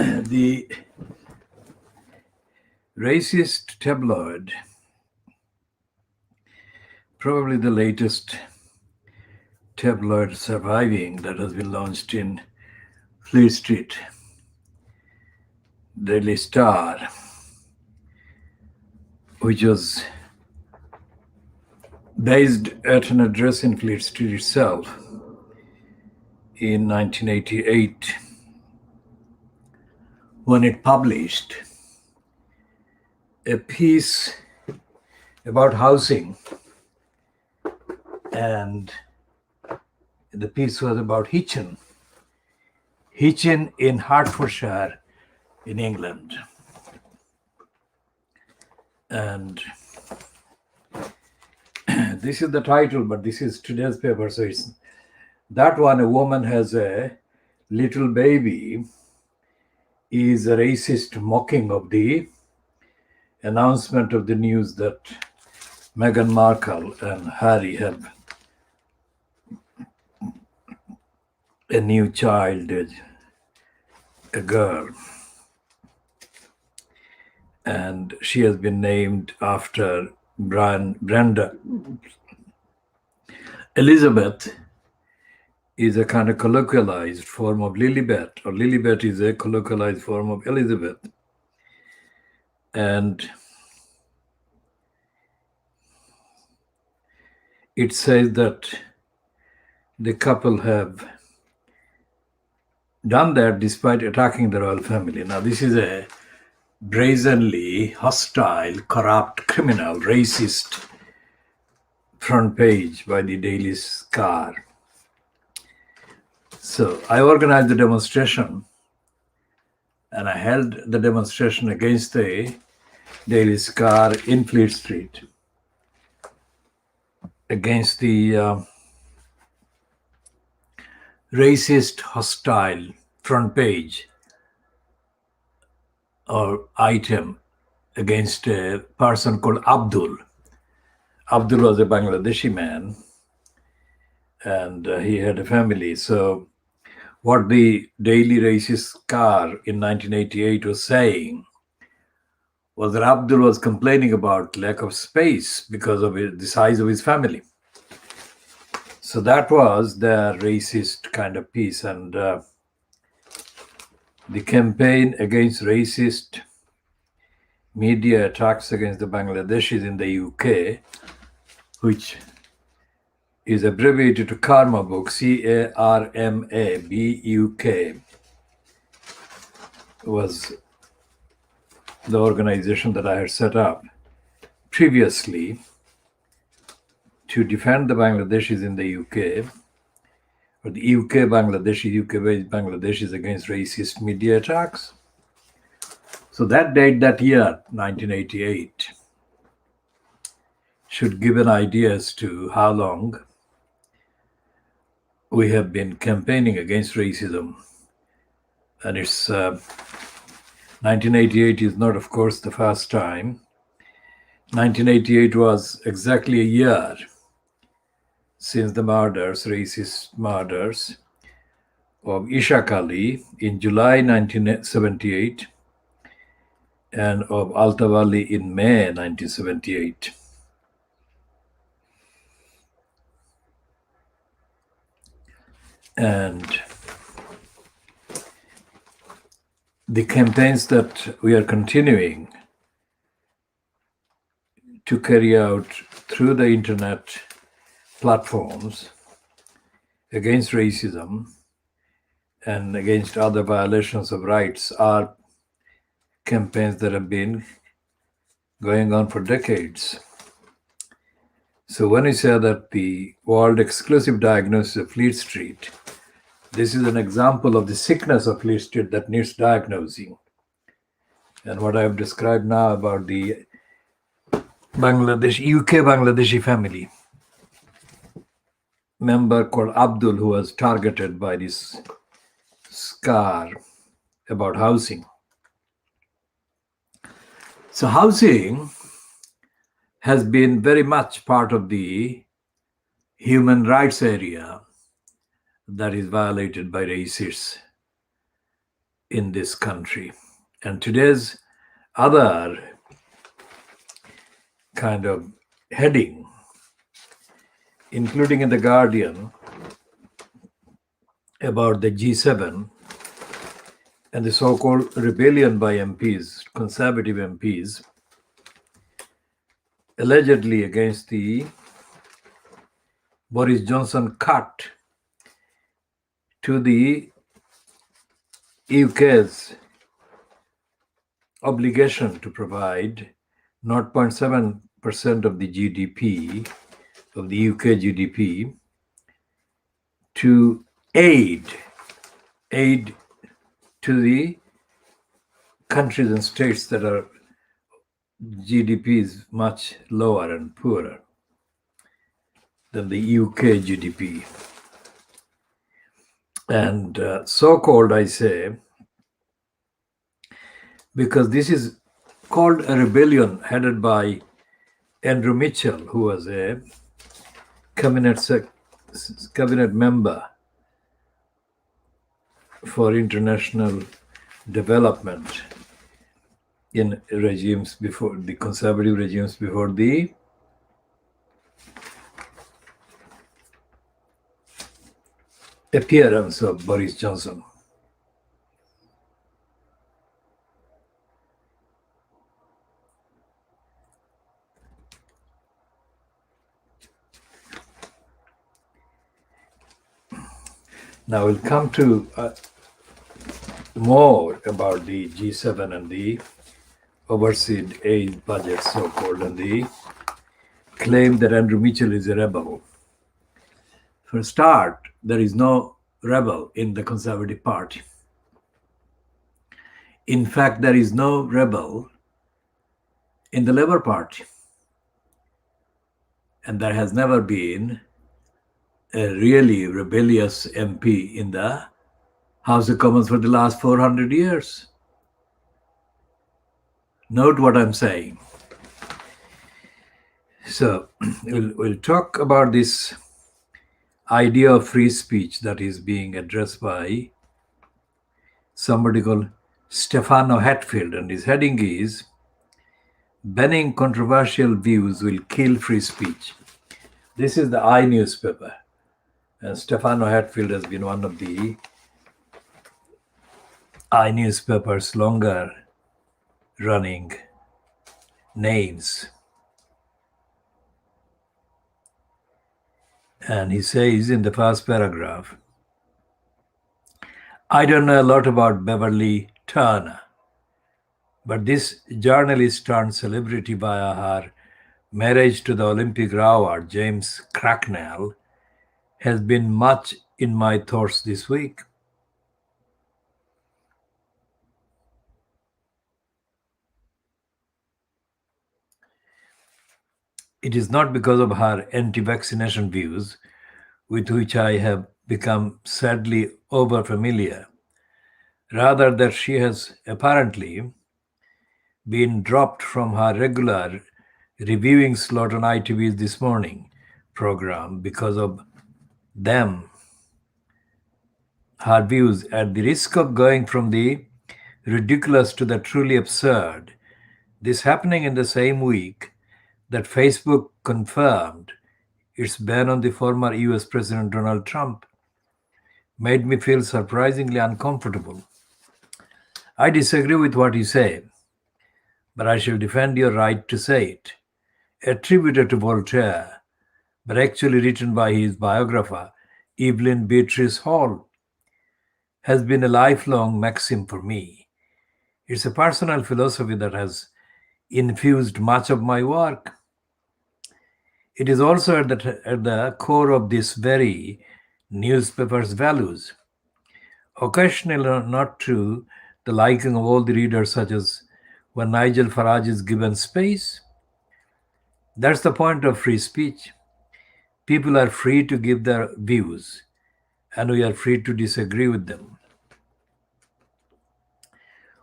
the racist tabloid, probably the latest tabloid surviving, that has been launched in Fleet Street, Daily Star, which was based at an address in Fleet Street itself in 1988, when it published a piece about housing, and the piece was about Hitchin in Hertfordshire in England. And this is the title, but this is today's paper, so it's that one. A woman has a little baby is a racist mocking of the announcement of the news that Meghan Markle and Harry have a new child, a girl, and she has been named after Brenda. Elizabeth is a kind of colloquialized form of Lilibet, or Lilibet is a colloquialized form of Elizabeth. And it says that the couple have done that despite attacking the royal family. Now, this is a brazenly hostile, corrupt, criminal, racist front page by the Daily Star. So I organized the demonstration, and I held the demonstration against the Daily Star in Fleet Street, against the racist, hostile front page or item against a person called Abdul. Abdul was a Bangladeshi man, and he had a family. So what the Daily Racist Star in 1988 was saying was that Abdul was complaining about lack of space because of the size of his family. So that was the racist kind of piece. And the campaign against racist media attacks against the Bangladeshis in the UK, which is abbreviated to Karma Book, CARMABUK, was the organization that I had set up previously to defend the Bangladeshis in the UK, or the UK-based Bangladeshis against racist media attacks. So that date, that year, 1988, should give an idea as to how long we have been campaigning against racism. And it's 1988 is not, of course, the first time. 1988 was exactly a year since the murders, racist murders of Ishaq Ali in July 1978 and of Altawali in May 1978. And the campaigns that we are continuing to carry out through the internet platforms against racism and against other violations of rights are campaigns that have been going on for decades. So when we say that the world exclusive diagnosis of Fleet Street, this is an example of the sickness of Fleet Street that needs diagnosing. And what I have described now about the UK-Bangladeshi family member called Abdul, who was targeted by this scar about housing. So housing has been very much part of the human rights area that is violated by racists in this country. And today's other kind of heading, including in The Guardian, about the G7 and the so-called rebellion by MPs, conservative MPs, allegedly against the Boris Johnson cut to the UK's obligation to provide 0.7% of the GDP, of the UK GDP, to aid to the countries and states that are GDP is much lower and poorer than the UK GDP. And so-called, I say, because this is called a rebellion headed by Andrew Mitchell, who was a cabinet member for international development in regimes before the conservative regimes, before the appearance of Boris Johnson. Now we'll come to more about the G7 and the overseas aid budget, so-called, and the claim that Andrew Mitchell is a rebel. For a start, there is no rebel in the Conservative Party. In fact, there is no rebel in the Labour Party. And there has never been a really rebellious MP in the House of Commons for the last 400 years. Note what I'm saying. So we'll talk about this idea of free speech that is being addressed by somebody called Stefano Hatfield, and his heading is "Banning Controversial Views Will Kill Free Speech." This is the I newspaper, and Stefano Hatfield has been one of the I newspaper's longer running names. And he says in the first paragraph, "I don't know a lot about Beverly Turner, but this journalist turned celebrity via her marriage to the Olympic rower James Cracknell has been much in my thoughts this week. It is not because of her anti-vaccination views, with which I have become sadly over-familiar, rather that she has apparently been dropped from her regular reviewing slot on ITV's This Morning program because of them, her views, at the risk of going from the ridiculous to the truly absurd, this happening in the same week that Facebook confirmed its ban on the former US President Donald Trump, made me feel surprisingly uncomfortable. I disagree with what you say, but I shall defend your right to say it. Attributed to Voltaire, but actually written by his biographer, Evelyn Beatrice Hall, has been a lifelong maxim for me. It's a personal philosophy that has infused much of my work. It is also at the core of this very newspaper's values. Occasionally not to the liking of all the readers, such as when Nigel Farage is given space. That's the point of free speech. People are free to give their views, and we are free to disagree with them.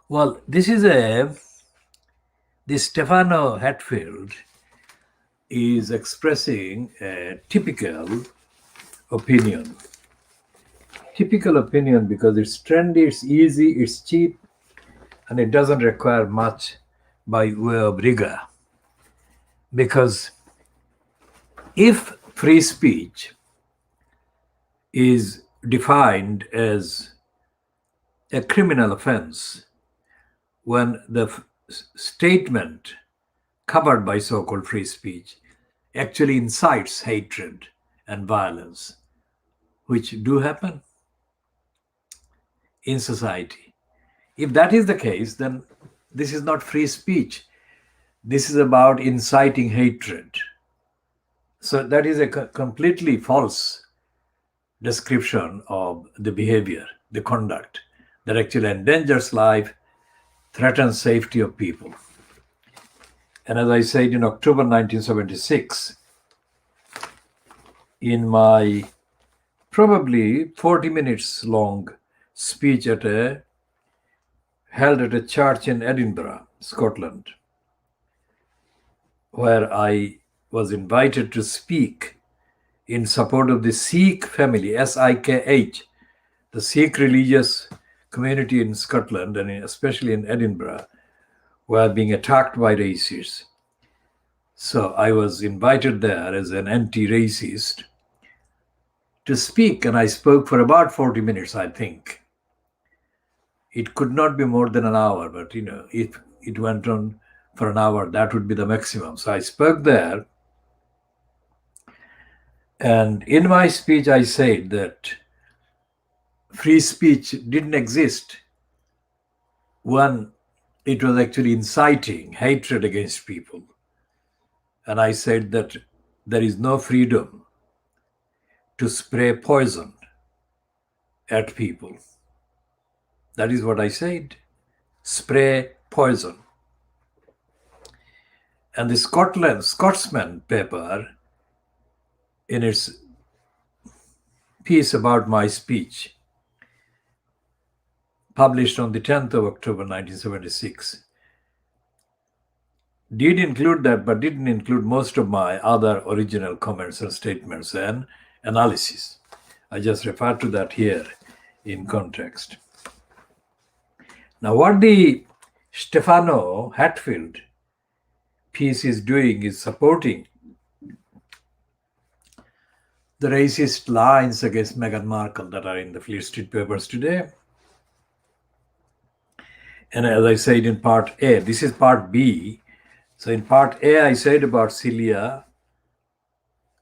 Well, this Stefano Hatfield is expressing a typical opinion typical opinion because it's trendy, it's easy, it's cheap, and it doesn't require much by way of rigor. Because if free speech is defined as a criminal offense when the statement covered by so-called free speech actually incites hatred and violence, which do happen in society. If that is the case, then this is not free speech. This is about inciting hatred. So that is a completely false description of the behavior, the conduct that actually endangers life, threatens safety of people. And as I said in October 1976, in my probably 40 minutes long speech held at a church in Edinburgh, Scotland, where I was invited to speak in support of the Sikh family, SIKH, the Sikh religious community in Scotland and especially in Edinburgh, were being attacked by racists. So I was invited there as an anti-racist to speak, and I spoke for about 40 minutes, I think. It could not be more than an hour, but if it went on for an hour, that would be the maximum. So I spoke there, and in my speech I said that free speech didn't exist when it was actually inciting hatred against people. And I said that there is no freedom to spray poison at people. That is what I said. Spray poison. And the Scotsman paper, in its piece about my speech, published on the 10th of October 1976, did include that, but didn't include most of my other original comments and statements and analysis. I just refer to that here in context. Now, what the Stefano Hatfield piece is doing is supporting the racist lines against Meghan Markle that are in the Fleet Street papers today. And as I said in part A, this is part B. So in part A, I said about Celia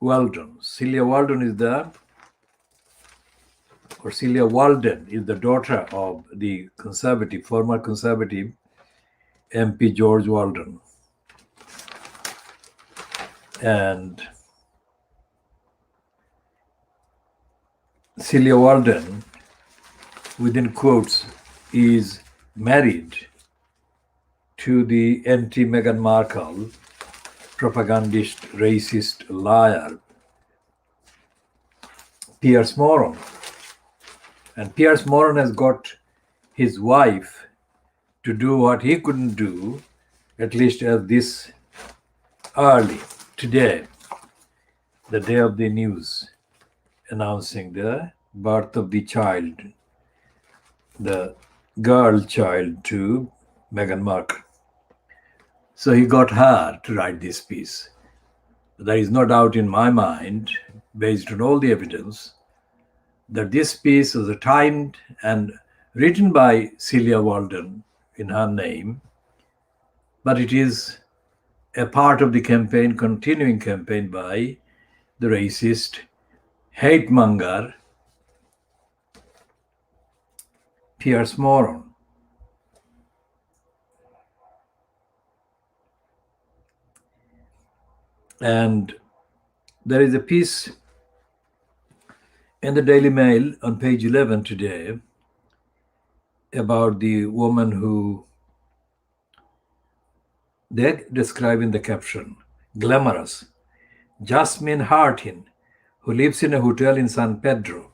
Walden. Celia Walden is the daughter of the former conservative MP George Walden. And Celia Walden, within quotes, is married to the anti-Meghan Markle propagandist, racist, liar, Piers Morgan. And Piers Morgan has got his wife to do what he couldn't do, at least as this early today, the day of the news, announcing the birth of the child, the girl child to Meghan Markle. So he got her to write this piece. There is no doubt in my mind, based on all the evidence, that this piece was timed and written by Celia Walden in her name, but it is a part of the campaign, continuing campaign by the racist, hate monger, Piers Morgan. And there is a piece in the Daily Mail on page 11 today about the woman who they describe in the caption, glamorous, Jasmine Hartin, who lives in a hotel in San Pedro.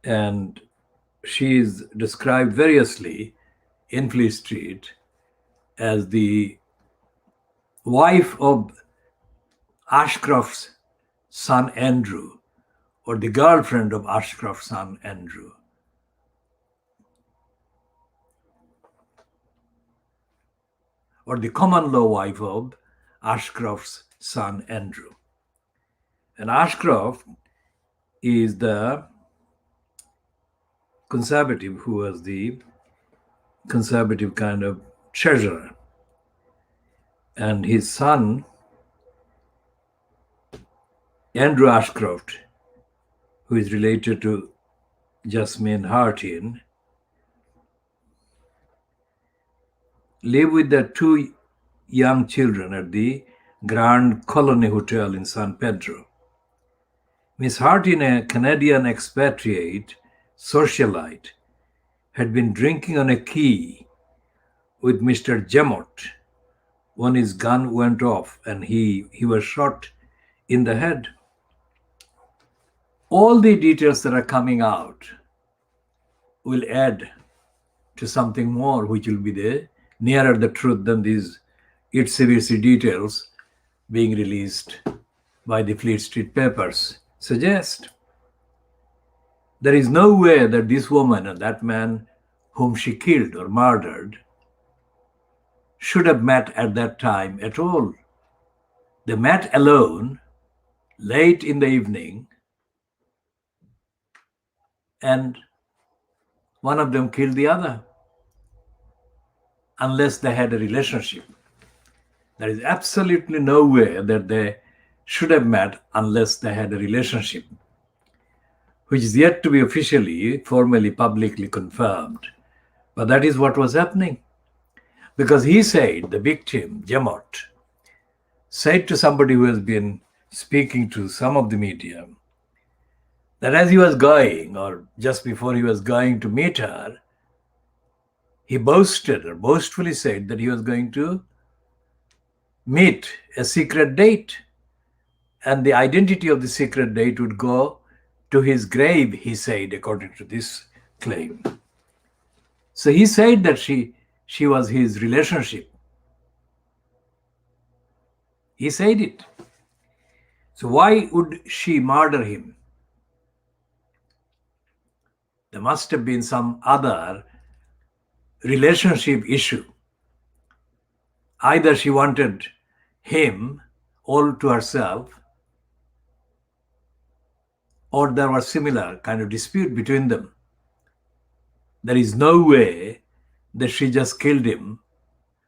And she is described variously in Fleet Street as the wife of Ashcroft's son Andrew, or the girlfriend of Ashcroft's son Andrew. Or the common law wife of Ashcroft's son Andrew. And Ashcroft is the conservative who was the conservative kind of treasurer. And his son, Andrew Ashcroft, who is related to Jasmine Hartin, lived with their two young children at the Grand Colony Hotel in San Pedro. Miss Hartin, a Canadian expatriate socialite, had been drinking on a key with Mr. Gemot when his gun went off and he was shot in the head. All the details that are coming out will add to something more, which will be nearer the truth than these itsy-bitsy details being released by the Fleet Street papers suggest. There is no way that this woman and that man whom she killed or murdered should have met at that time at all. They met alone late in the evening, and one of them killed the other, unless they had a relationship. There is absolutely no way that they should have met unless they had a relationship, which is yet to be officially, formally, publicly confirmed. But that is what was happening. Because he said, the victim, Gemot, said to somebody who has been speaking to some of the media, that as he was going, or just before he was going to meet her, he boasted or boastfully said that he was going to meet a secret date. And the identity of the secret date would go to his grave, he said, according to this claim. So he said that she was his relationship. He said it. So why would she murder him? There must have been some other relationship issue. Either she wanted him all to herself, or there was similar kind of dispute between them. There is no way that she just killed him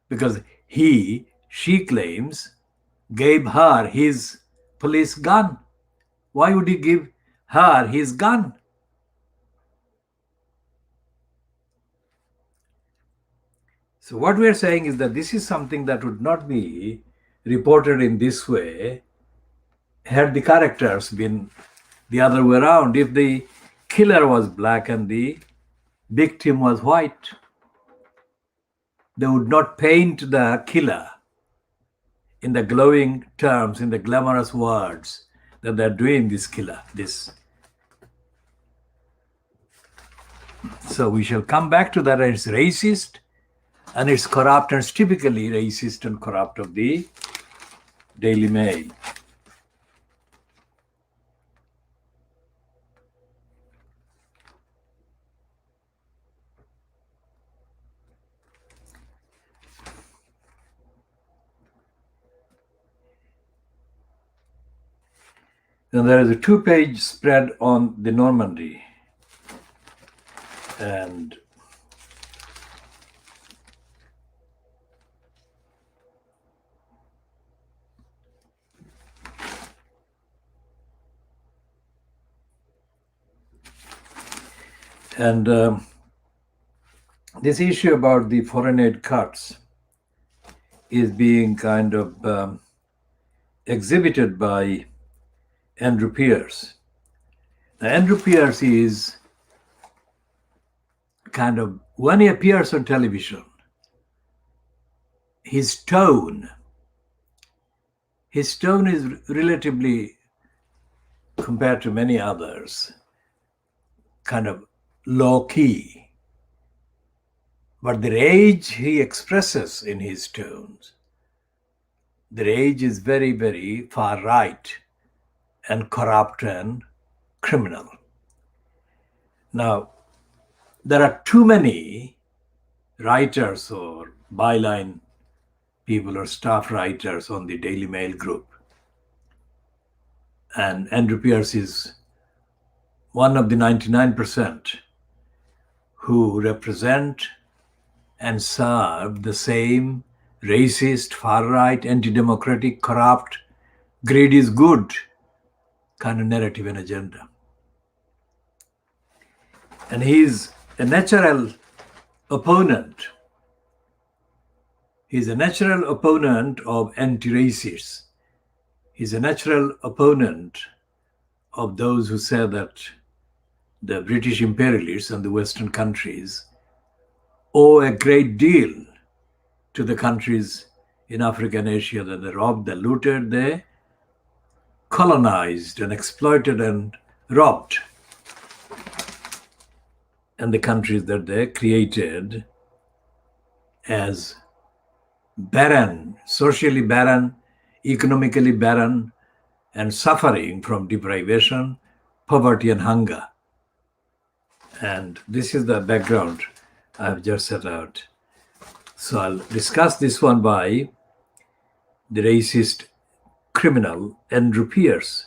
because she claims, gave her his police gun. Why would he give her his gun? So what we are saying is that this is something that would not be reported in this way had the characters been the other way around. If the killer was black and the victim was white, they would not paint the killer in the glowing terms, in the glamorous words that they're doing this killer, this. So we shall come back to that. It's racist and it's corrupt, and it's typically racist and corrupt of the Daily Mail. And there is a 2-page spread on the Normandy. And this issue about the foreign aid cuts is being kind of exhibited by Andrew Pierce. Now, Andrew Pierce is kind of, when he appears on television, his tone is relatively, compared to many others, kind of low key. But the rage he expresses in his tones, the rage is very, very far right and corrupt and criminal. Now, there are too many writers or byline people or staff writers on the Daily Mail group. And Andrew Pierce is one of the 99% who represent and serve the same racist, far-right, anti-democratic, corrupt, greed is good kind of narrative and agenda. And he's a natural opponent. He's a natural opponent of anti-racists. He's a natural opponent of those who say that the British imperialists and the Western countries owe a great deal to the countries in Africa and Asia that they robbed, they looted, they colonized and exploited and robbed. And the countries that they created as barren, socially barren, economically barren, and suffering from deprivation, poverty, and hunger. And this is the background I have just set out. So I'll discuss this one by the racist criminal Andrew Pierce.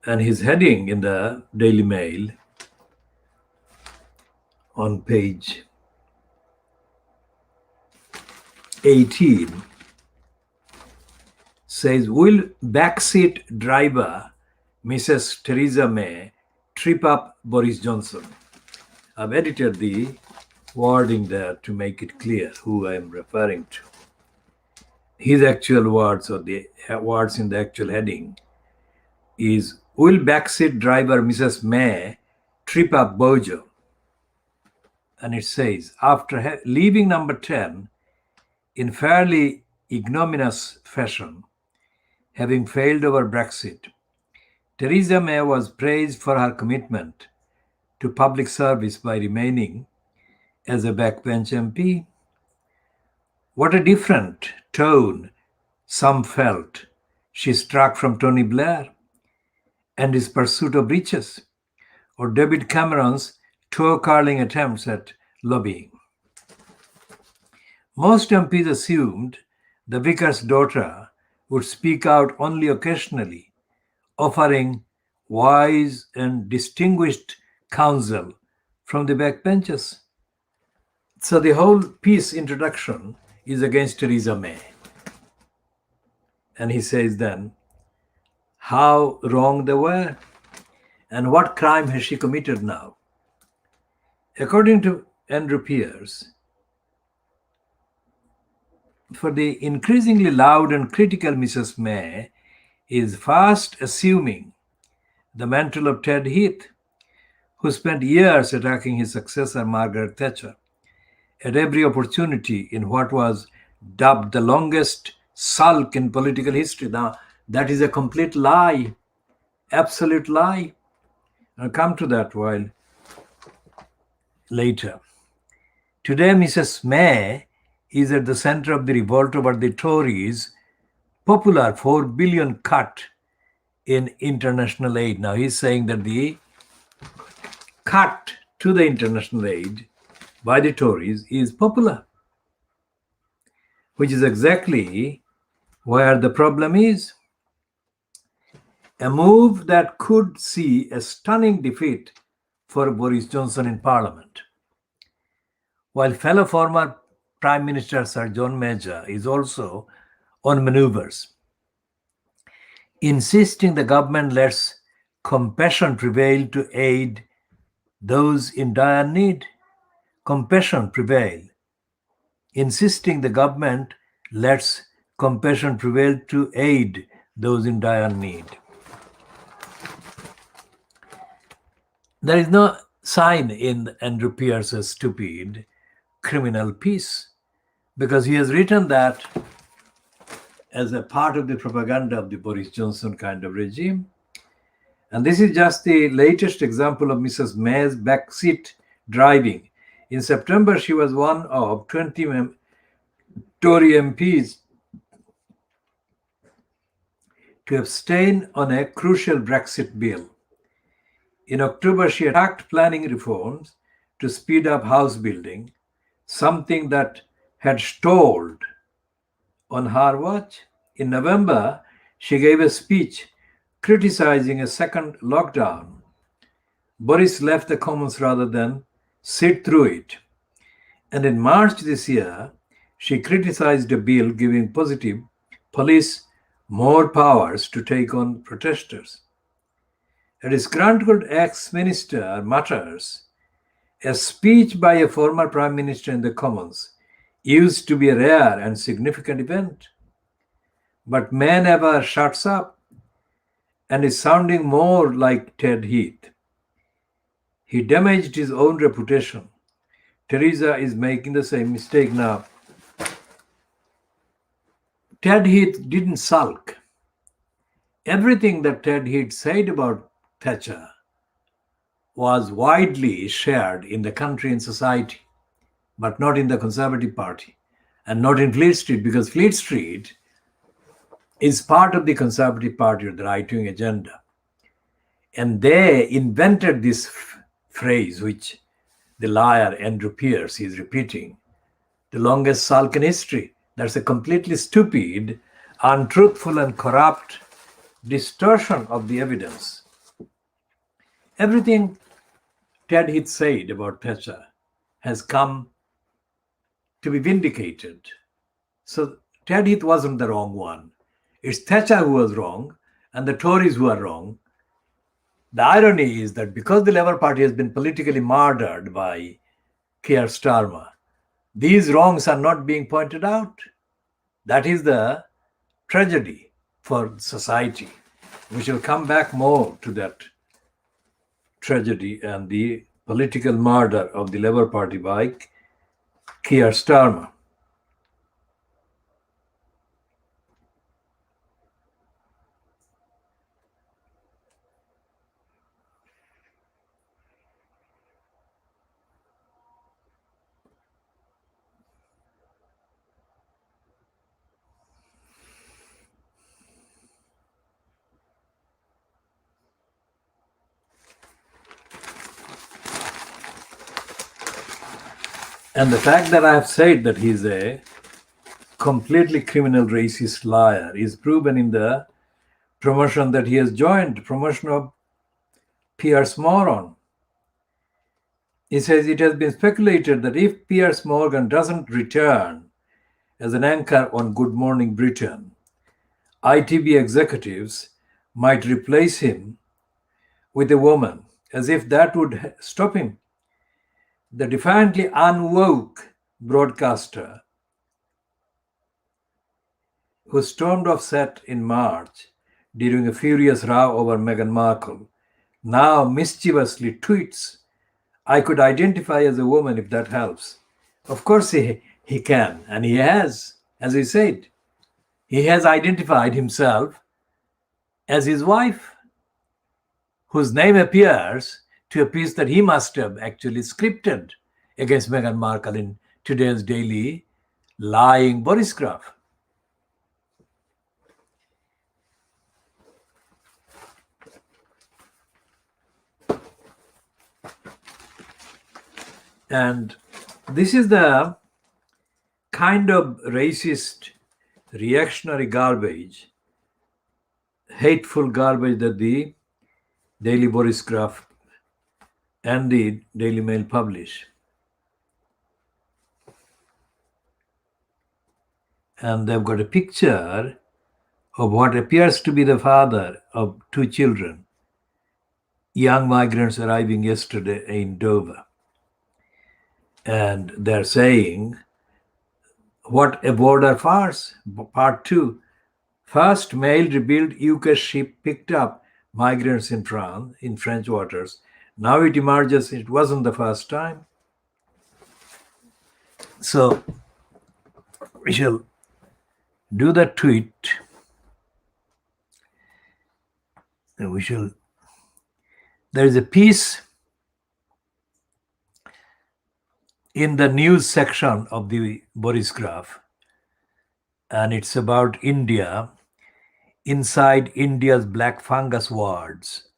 And his heading in the Daily Mail on page 18 says, "Will backseat driver Mrs. Theresa May trip up Boris Johnson?" I've edited the wording there to make it clear who I am referring to. His actual words, or the words in the actual heading, is, "Will backseat driver Mrs. May trip up Bojo?" And it says, after leaving number 10 in fairly ignominious fashion, having failed over Brexit, Theresa May was praised for her commitment to public service by remaining as a backbench MP. What a different tone some felt she struck from Tony Blair and his pursuit of riches, or David Cameron's toe-curling attempts at lobbying. Most MPs assumed the vicar's daughter would speak out only occasionally, offering wise and distinguished counsel from the backbenches. So the whole piece introduction is against Theresa May. And he says then how wrong they were and what crime has she committed now. According to Andrew Pierce, for the increasingly loud and critical Mrs. May is fast assuming the mantle of Ted Heath, who spent years attacking his successor Margaret Thatcher at every opportunity in what was dubbed the longest sulk in political history. Now, that is a complete lie, absolute lie. I'll come to that while later. Today, Mrs. May is at the center of the revolt over the Tories' popular 4 billion cut in international aid. Now, he's saying that the cut to the international aid by the Tories is popular, which is exactly where the problem is. A move that could see a stunning defeat for Boris Johnson in Parliament. While fellow former Prime Minister Sir John Major is also on maneuvers, insisting the government lets compassion prevail to aid those in dire need. Compassion prevail. Insisting the government lets compassion prevail to aid those in dire need. There is no sign in Andrew Pierce's stupid criminal piece, because he has written that as a part of the propaganda of the Boris Johnson kind of regime. And this is just the latest example of Mrs. May's backseat driving. In September, she was one of 20 Tory MPs to abstain on a crucial Brexit bill. In October, she attacked planning reforms to speed up house building, something that had stalled on her watch. In November, she gave a speech criticizing a second lockdown. Boris left the Commons rather than sit through it. And in March this year, she criticized a bill giving positive police more powers to take on protesters. A disgruntled ex-minister mutters, a speech by a former prime minister in the Commons used to be a rare and significant event. But man ever shuts up and is sounding more like Ted Heath. He damaged his own reputation. Theresa is making the same mistake now. Ted Heath didn't sulk. Everything that Ted Heath said about Thatcher was widely shared in the country and society, but not in the Conservative Party and not in Fleet Street, because Fleet Street is part of the Conservative Party or the right-wing agenda. And they invented this phrase, which the liar Andrew Pierce is repeating, the longest sulk in history. That's a completely stupid, untruthful, and corrupt distortion of the evidence. Everything Ted Heath said about Thatcher has come to be vindicated. So Ted Heath wasn't the wrong one. It's Thatcher who was wrong and the Tories who are wrong. The irony is that because the Labour Party has been politically murdered by Keir Starmer, these wrongs are not being pointed out. That is the tragedy for society. We shall come back more to that tragedy and the political murder of the Labour Party by Keir Starmer. And the fact that I have said that he's a completely criminal racist liar is proven in the promotion that he has joined, promotion of Piers Morgan. He says it has been speculated that if Piers Morgan doesn't return as an anchor on Good Morning Britain, ITV executives might replace him with a woman, as if that would stop him. The defiantly unwoke broadcaster who stormed off set in March during a furious row over Meghan Markle now mischievously tweets, "I could identify as a woman if that helps." Of course he can, and he has, as he said. He has identified himself as his wife, whose name appears to a piece that he must have actually scripted against Meghan Markle in today's daily lying Boris graph. And this is the kind of racist, reactionary garbage, hateful garbage that the Daily Boris graph and the Daily Mail publish. And they've got a picture of what appears to be the father of two children, young migrants arriving yesterday in Dover. And they're saying, what a border farce. Part 2. First mail revealed UK ship picked up migrants in France, in French waters. Now it emerges it wasn't the first time. So we shall do that tweet. And there is a piece in the news section of the Boris graph, and it's about India, inside India's black fungus wards.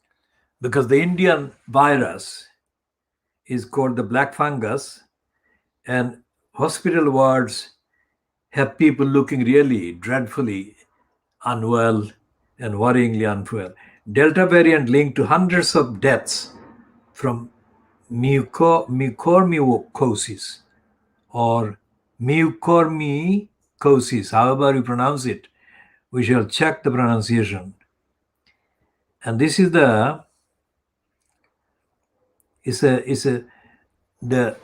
because the Indian virus is called the black fungus, and hospital wards have people looking really dreadfully unwell and worryingly unwell. Delta variant linked to hundreds of deaths from mucormycosis or mucormycosis, however you pronounce it. We shall check the pronunciation. And this is the the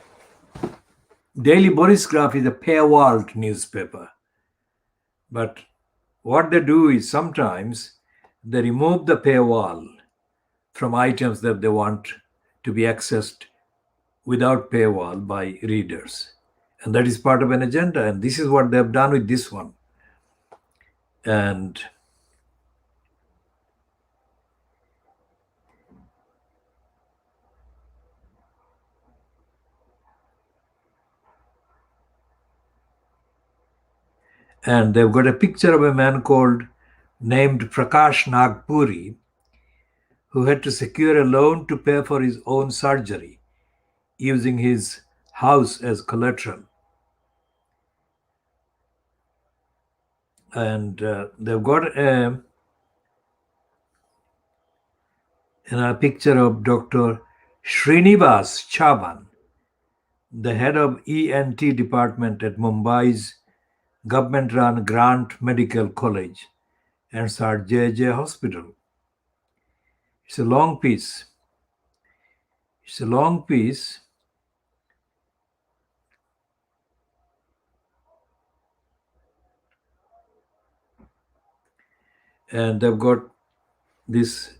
Daily Boris Graph is a paywalled newspaper. But what they do is sometimes they remove the paywall from items that they want to be accessed without paywall by readers. And that is part of an agenda. And this is what they have done with this one. And they've got a picture of a man named Prakash Nagpuri, who had to secure a loan to pay for his own surgery using his house as collateral. And they've got a picture of Dr. Srinivas Chavan, the head of ENT department at Mumbai's government-run Grant Medical College and Sir J.J. Hospital. It's a long piece. And they've got this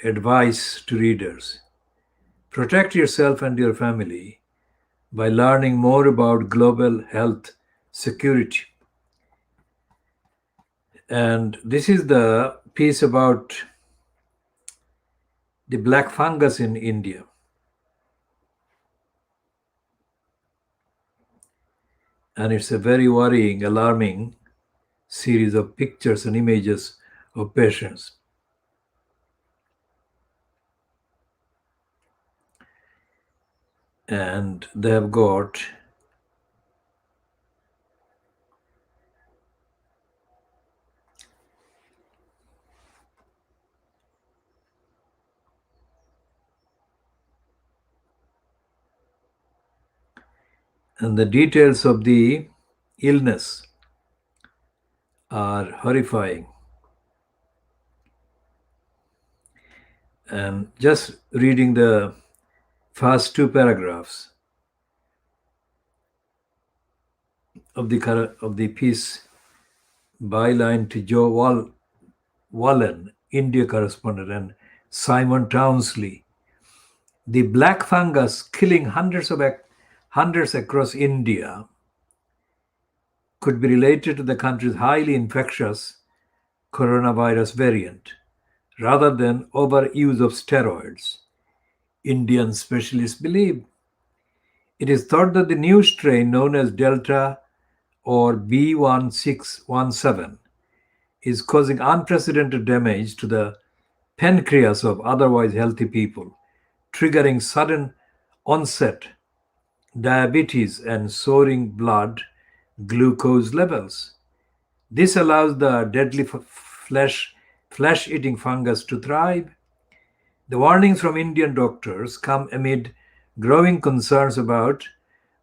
advice to readers. Protect yourself and your family by learning more about global health security. And this is the piece about the black fungus in India. And it's a very worrying, alarming series of pictures and images of patients. And they have got and the details of the illness are horrifying. And just reading the first two paragraphs of the piece, byline to Joe Wallen, India correspondent, and Simon Townsley. The black fungus killing hundreds across India could be related to the country's highly infectious coronavirus variant, rather than overuse of steroids, Indian specialists believe. It is thought that the new strain known as Delta or B1617 is causing unprecedented damage to the pancreas of otherwise healthy people, triggering sudden onset diabetes and soaring blood glucose levels. This allows the deadly flesh-eating fungus to thrive. The warnings from Indian doctors come amid growing concerns about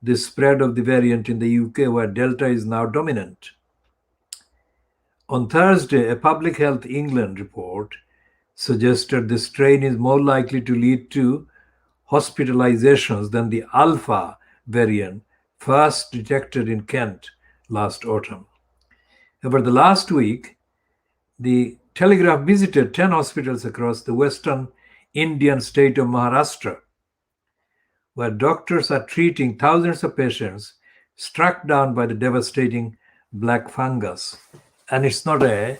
the spread of the variant in the UK, where Delta is now dominant. On Thursday, a Public Health England report suggested the strain is more likely to lead to hospitalizations than the Alpha variant first detected in Kent last autumn. Over the last week, the Telegraph visited 10 hospitals across the western Indian state of Maharashtra, where doctors are treating thousands of patients struck down by the devastating black fungus. And it's not a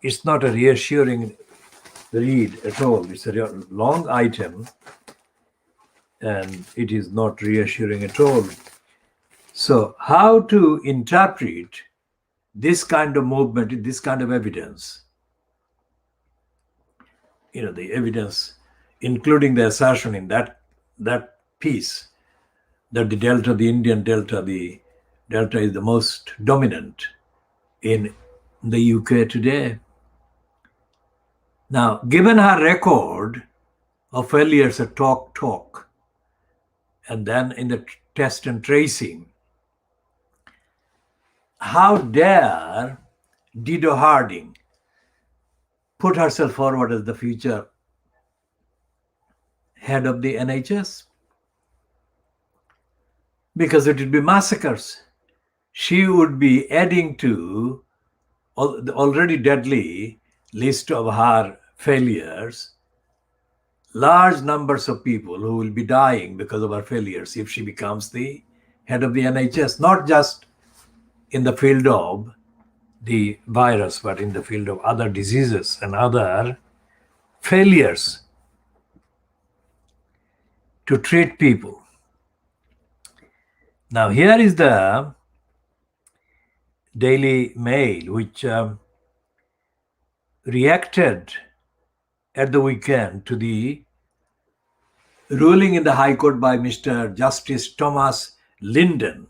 reassuring read at all. It's a long item, and it is not reassuring at all. So how to interpret this kind of movement, this kind of evidence? the evidence, including the assertion in that piece that the Indian delta is the most dominant in the UK today. Now, given her record of failures at talk, and then in the test and tracing, how dare Dido Harding put herself forward as the future head of the NHS? Because it would be massacres. She would be adding to the already deadly list of her failures large numbers of people who will be dying because of her failures if she becomes the head of the NHS, not just in the field of the virus, but in the field of other diseases and other failures to treat people. Now, here is the Daily Mail, which reacted at the weekend to the ruling in the High Court by Mr. Justice Thomas Linden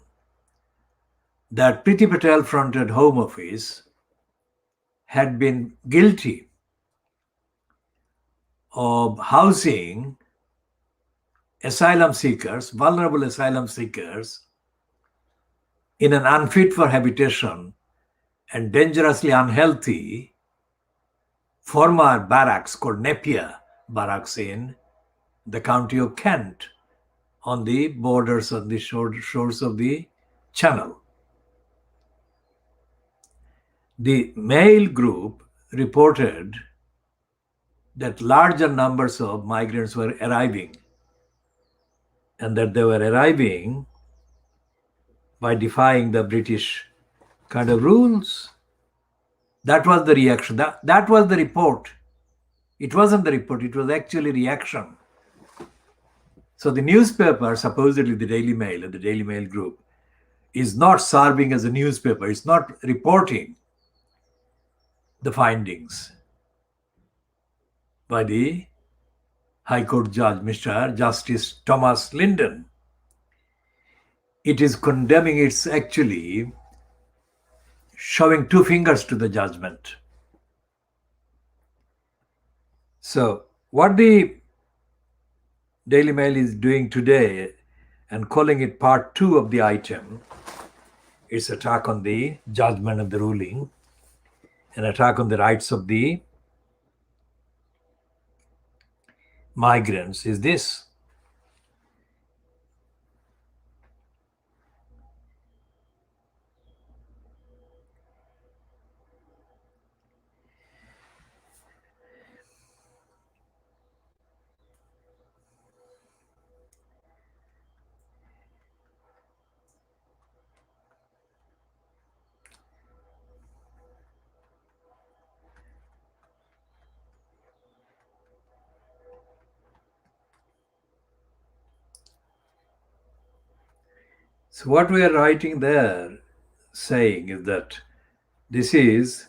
that Priti Patel fronted Home Office had been guilty of housing asylum seekers, vulnerable asylum seekers, in an unfit for habitation and dangerously unhealthy former barracks called Napier Barracks in the county of Kent, on the borders of the shores of the Channel. The Mail Group reported that larger numbers of migrants were arriving, and that they were arriving by defying the British kind of rules. That was the reaction. That was the report. It wasn't the report, it was actually reaction. So the newspaper, supposedly the Daily Mail and the Daily Mail Group, is not serving as a newspaper. It's not reporting the findings by the High Court judge, Mr. Justice Thomas Linden. It is condemning, it's actually showing two fingers to the judgment. So what the Daily Mail is doing today and calling it part 2 of the item, it's attack on the judgment of the ruling, an attack on the rights of the migrants, is this. So what we are writing there, saying is that this is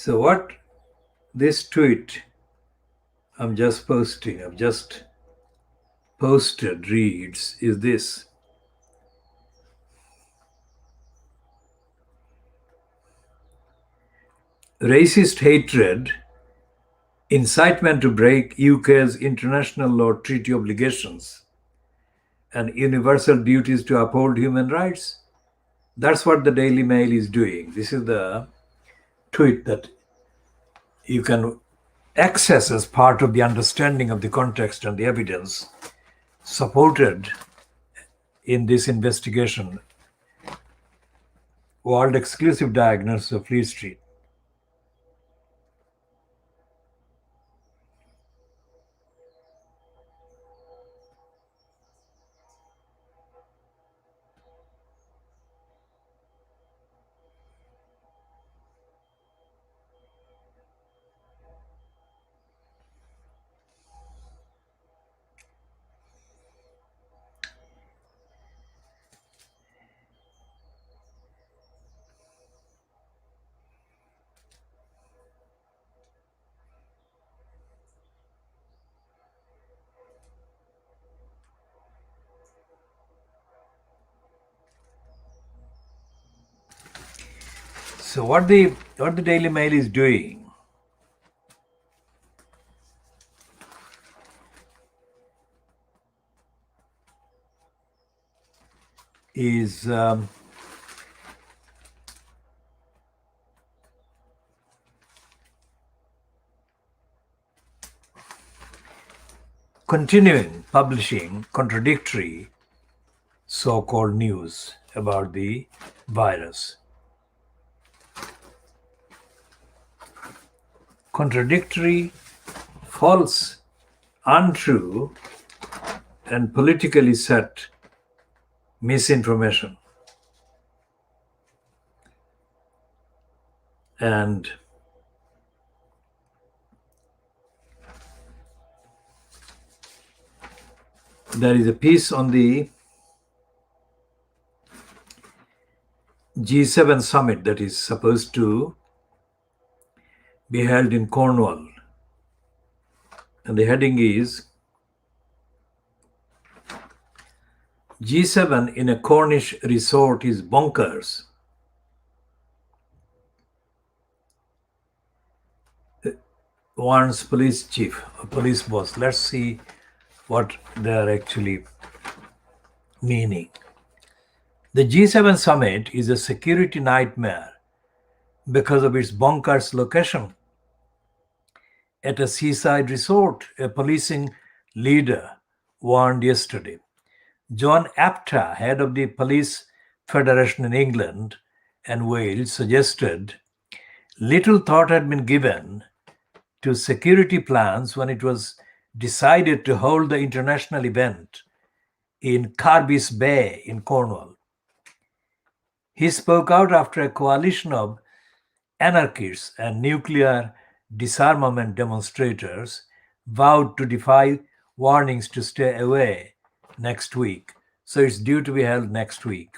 so what this tweet I've just posted reads is this. Racist hatred, incitement to break UK's international law treaty obligations, and universal duties to uphold human rights. That's what the Daily Mail is doing. This is the tweet that you can access as part of the understanding of the context and the evidence supported in this investigation world exclusive diagnosis of Fleet Street. So what the Daily Mail is doing is continuing publishing contradictory so-called news about the virus. Contradictory, false, untrue, and politically set misinformation. And there is a piece on the G7 summit that is supposed to be held in Cornwall. And the heading is G7 in a Cornish resort is bonkers. Warns police chief, a police boss. Let's see what they are actually meaning. The G7 summit is a security nightmare because of its bonkers location at a seaside resort, a policing leader warned yesterday. John Apter, head of the Police Federation in England and Wales, suggested little thought had been given to security plans when it was decided to hold the international event in Carbis Bay in Cornwall. He spoke out after a coalition of anarchists and nuclear disarmament demonstrators vowed to defy warnings to stay away next week. So it's due to be held next week.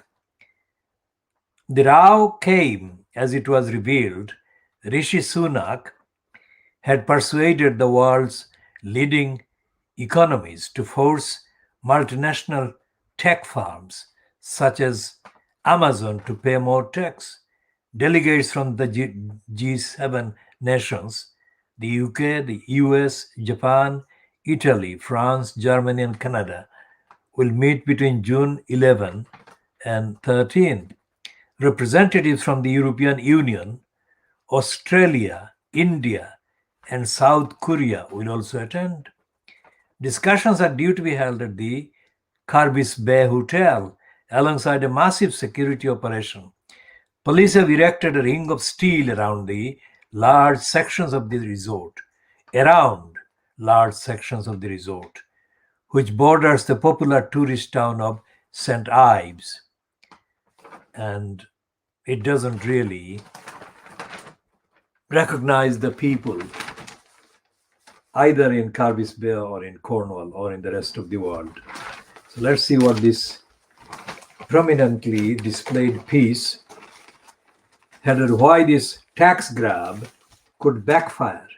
The row came as it was revealed Rishi Sunak had persuaded the world's leading economies to force multinational tech firms such as Amazon to pay more tax. Delegates from the G7 nations, the UK, the US, Japan, Italy, France, Germany, and Canada, will meet between June 11 and 13. Representatives from the European Union, Australia, India, and South Korea will also attend. Discussions are due to be held at the Carbis Bay Hotel alongside a massive security operation. Police have erected a ring of steel around large sections of the resort, which borders the popular tourist town of St. Ives. And it doesn't really recognize the people either in Carbis Bay or in Cornwall or in the rest of the world. So let's see what this prominently displayed piece headed why this tax grab could backfire.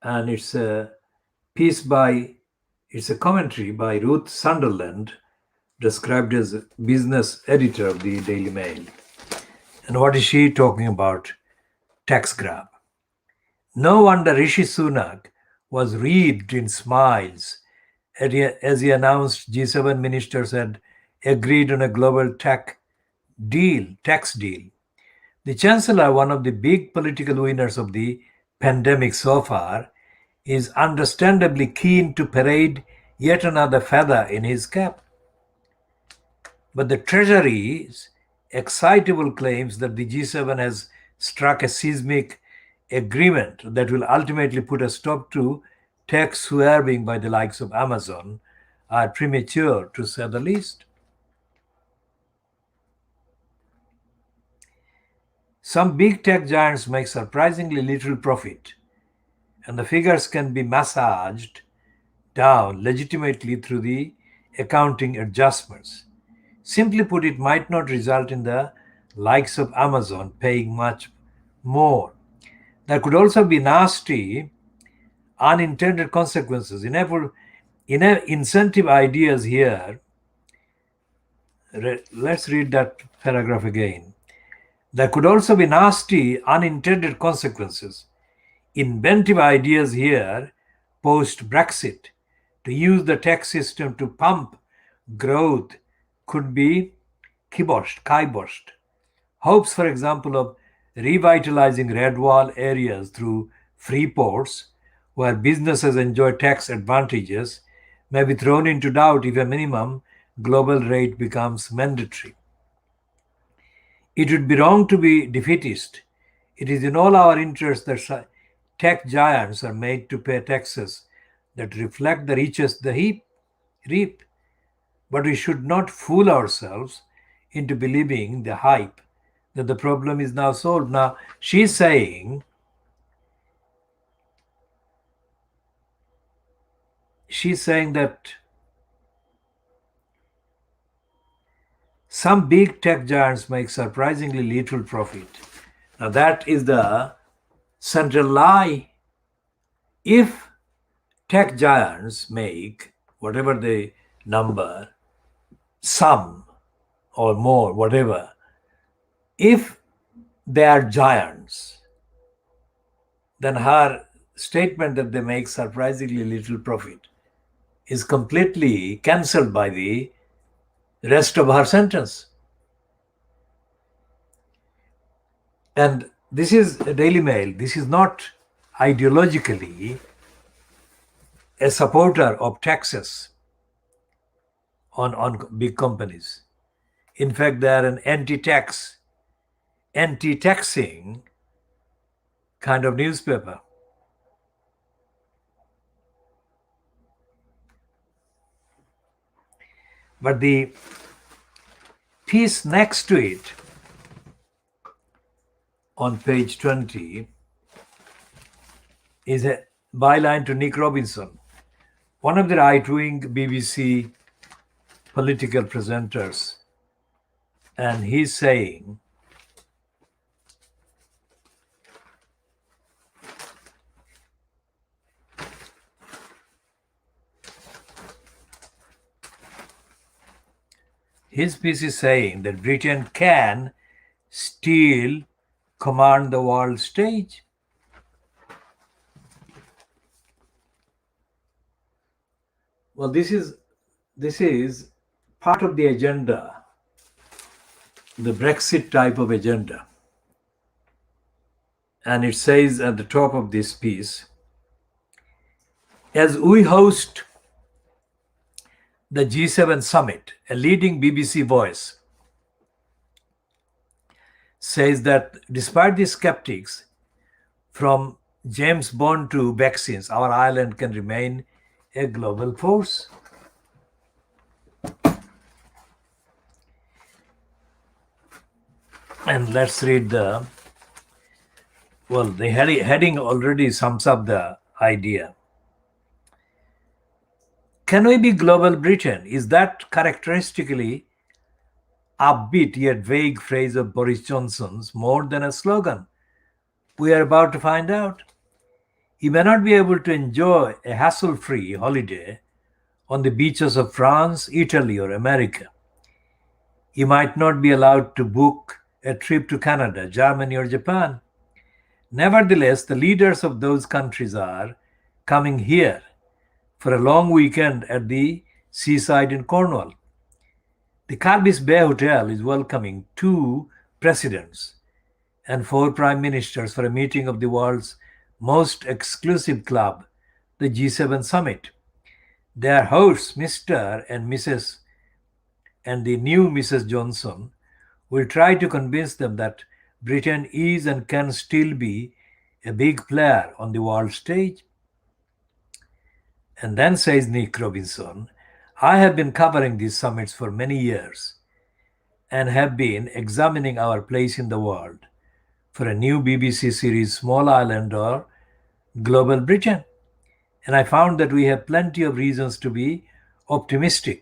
And it's a commentary by Ruth Sunderland, described as a business editor of the Daily Mail. And what is she talking about? Tax grab. No wonder Rishi Sunak was wreathed in smiles as he announced G7 ministers had agreed on a global tax deal. The Chancellor, one of the big political winners of the pandemic so far, is understandably keen to parade yet another feather in his cap. But the Treasury's excitable claims that the G7 has struck a seismic agreement that will ultimately put a stop to tech swearing by the likes of Amazon are premature, to say the least. Some big tech giants make surprisingly little profit, and the figures can be massaged down legitimately through the accounting adjustments. Simply put, it might not result in the likes of Amazon paying much more. There could also be nasty unintended consequences. Incentive ideas here. Let's read that paragraph again. There could also be nasty unintended consequences. Inventive ideas here post Brexit to use the tax system to pump growth could be kiboshed. Hopes, for example, of revitalizing red wall areas through free ports where businesses enjoy tax advantages may be thrown into doubt if a minimum global rate becomes mandatory. It would be wrong to be defeatist. It is in all our interest that tech giants are made to pay taxes that reflect the riches they reap. But we should not fool ourselves into believing the hype that the problem is now solved. Now, she's saying that some big tech giants make surprisingly little profit. Now, that is the central lie. If tech giants make whatever the number, some or more, whatever, if they are giants, then her statement that they make surprisingly little profit is completely cancelled by the rest of her sentence. And this is a Daily Mail. This is not ideologically a supporter of taxes on big companies. In fact, they are an anti-taxing kind of newspaper. But the piece next to it on page 20 is a byline to Nick Robinson, one of the right-wing BBC political presenters. And he's saying, his piece is saying that Britain can still command the world stage. Well, this is part of the agenda, the Brexit type of agenda. And it says at the top of this piece, as we host the G7 summit, a leading BBC voice says that despite the skeptics, from James Bond to vaccines, our island can remain a global force. And let's read the heading already sums up the idea. Can we be global Britain? Is that characteristically upbeat yet vague phrase of Boris Johnson's more than a slogan? We are about to find out. You may not be able to enjoy a hassle-free holiday on the beaches of France, Italy, or America. You might not be allowed to book a trip to Canada, Germany, or Japan. Nevertheless, the leaders of those countries are coming here for a long weekend at the seaside in Cornwall. The Carbis Bay Hotel is welcoming 2 presidents and 4 prime ministers for a meeting of the world's most exclusive club, the G7 Summit. Their hosts, Mr. and Mrs. and the new Mrs. Johnson, will try to convince them that Britain is and can still be a big player on the world stage. And then says Nick Robinson, I have been covering these summits for many years and have been examining our place in the world for a new BBC series, Small Island or Global Britain. And I found that we have plenty of reasons to be optimistic.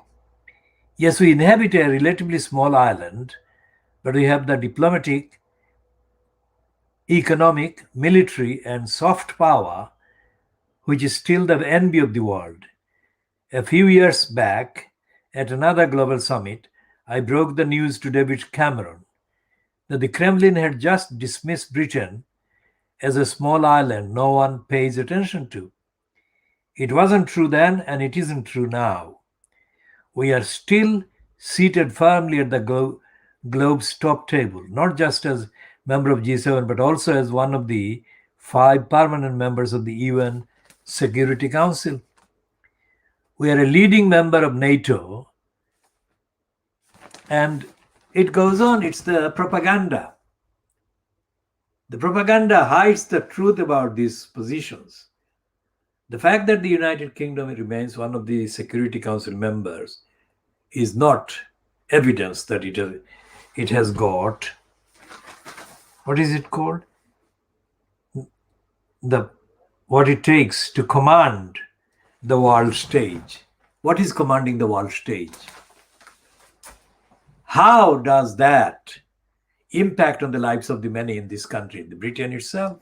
Yes, we inhabit a relatively small island, but we have the diplomatic, economic, military, and soft power which is still the envy of the world. A few years back, at another global summit, I broke the news to David Cameron that the Kremlin had just dismissed Britain as a small island no one pays attention to. It wasn't true then, and it isn't true now. We are still seated firmly at the globe's top table, not just as member of G7, but also as one of the 5 permanent members of the UN Security Council. We are a leading member of NATO, and it goes on. It's the propaganda. The propaganda hides the truth about these positions. The fact that the United Kingdom remains one of the Security Council members is not evidence that it has got, what is it called? What it takes to command the world stage. What is commanding the world stage? How does that impact on the lives of the many in this country, in the Britain itself?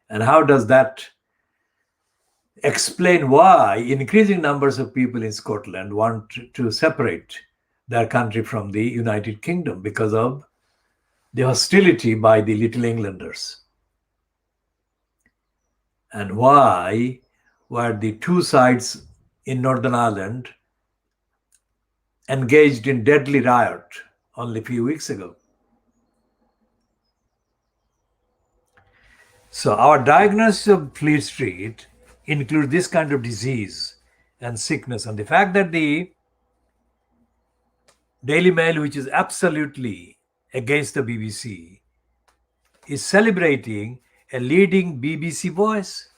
And how does that explain why increasing numbers of people in Scotland want to separate their country from the United Kingdom because of the hostility by the Little Englanders? And why were the two sides in Northern Ireland engaged in deadly riot only a few weeks ago? So our diagnosis of Fleet Street includes this kind of disease and sickness, and the fact that the Daily Mail, which is absolutely against the BBC, is celebrating a leading BBC voice.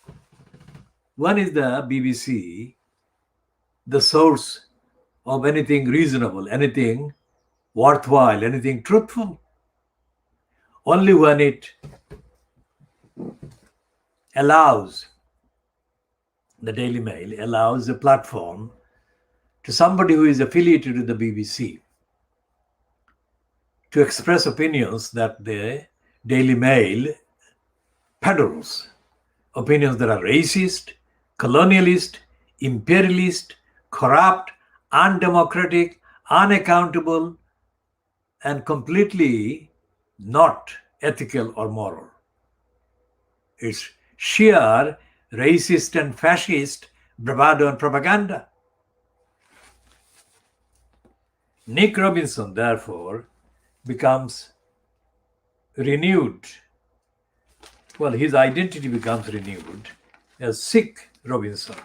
One is the BBC, the source of anything reasonable, anything worthwhile, anything truthful. Only when it allows, the Daily Mail allows a platform to somebody who is affiliated with the BBC to express opinions that the Daily Mail peddles, opinions that are racist, colonialist, imperialist, corrupt, undemocratic, unaccountable, and completely not ethical or moral. It's sheer racist and fascist bravado and propaganda. Nick Robinson, therefore, becomes renewed. Well, his identity becomes renewed as Sikh Robinson.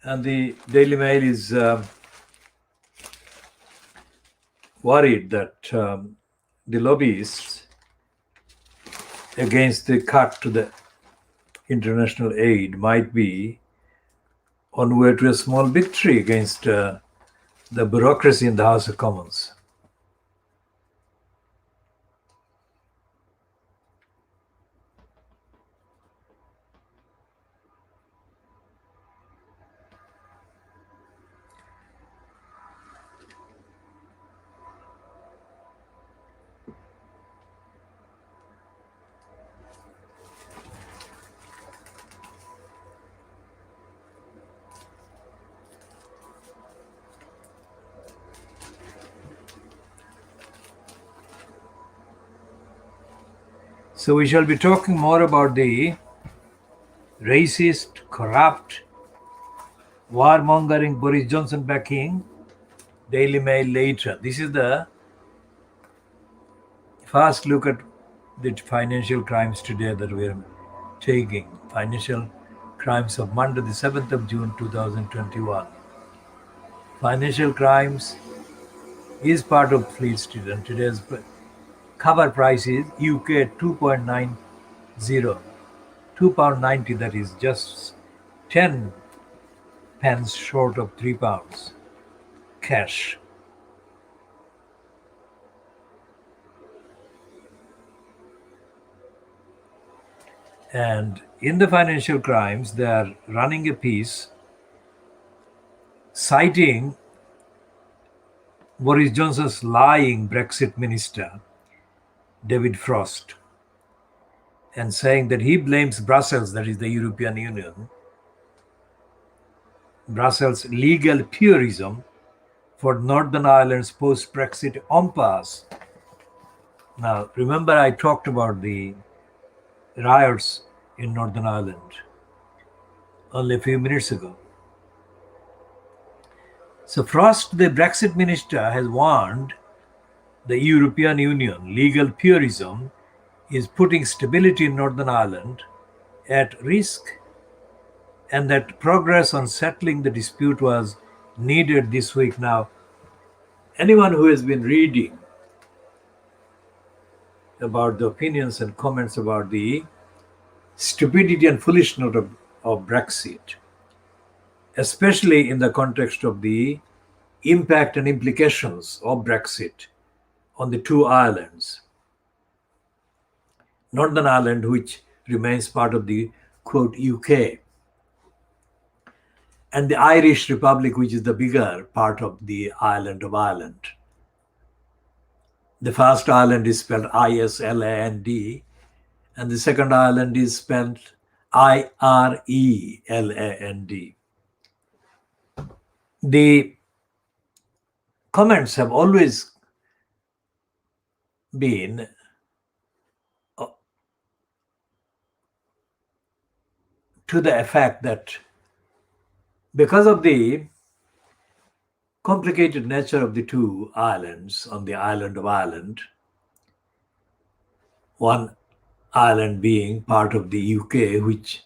And the Daily Mail is worried that the lobbyists against the cut to the international aid might be on way to a small victory against the bureaucracy in the House of Commons. So we shall be talking more about the racist, corrupt, warmongering Boris Johnson backing Daily Mail later. This is the first look at the financial crimes today that we are taking. Financial crimes of Monday, the 7th of June 2021. Financial crimes is part of Fleet Street, and today's cover price is UK 2.90, £2.90, that is just 10 pence short of £3 cash. And in the financial crimes, they are running a piece citing Boris Johnson's lying Brexit minister, David Frost, and saying that he blames Brussels, that is the European Union, Brussels' legal purism for Northern Ireland's post-Brexit impasse. Now, remember I talked about the riots in Northern Ireland only a few minutes ago. So Frost, the Brexit minister, has warned the European Union legal purism is putting stability in Northern Ireland at risk, and that progress on settling the dispute was needed this week. Now, anyone who has been reading about the opinions and comments about the stupidity and foolishness of Brexit, especially in the context of the impact and implications of Brexit on the two Irelands, Northern Ireland, which remains part of the quote UK, and the Irish Republic, which is the bigger part of the island of Ireland. The first Ireland is spelled Island, and the second Ireland is spelled Ireland. The comments have always been to the effect that because of the complicated nature of the two islands on the island of Ireland, one Ireland being part of the UK, which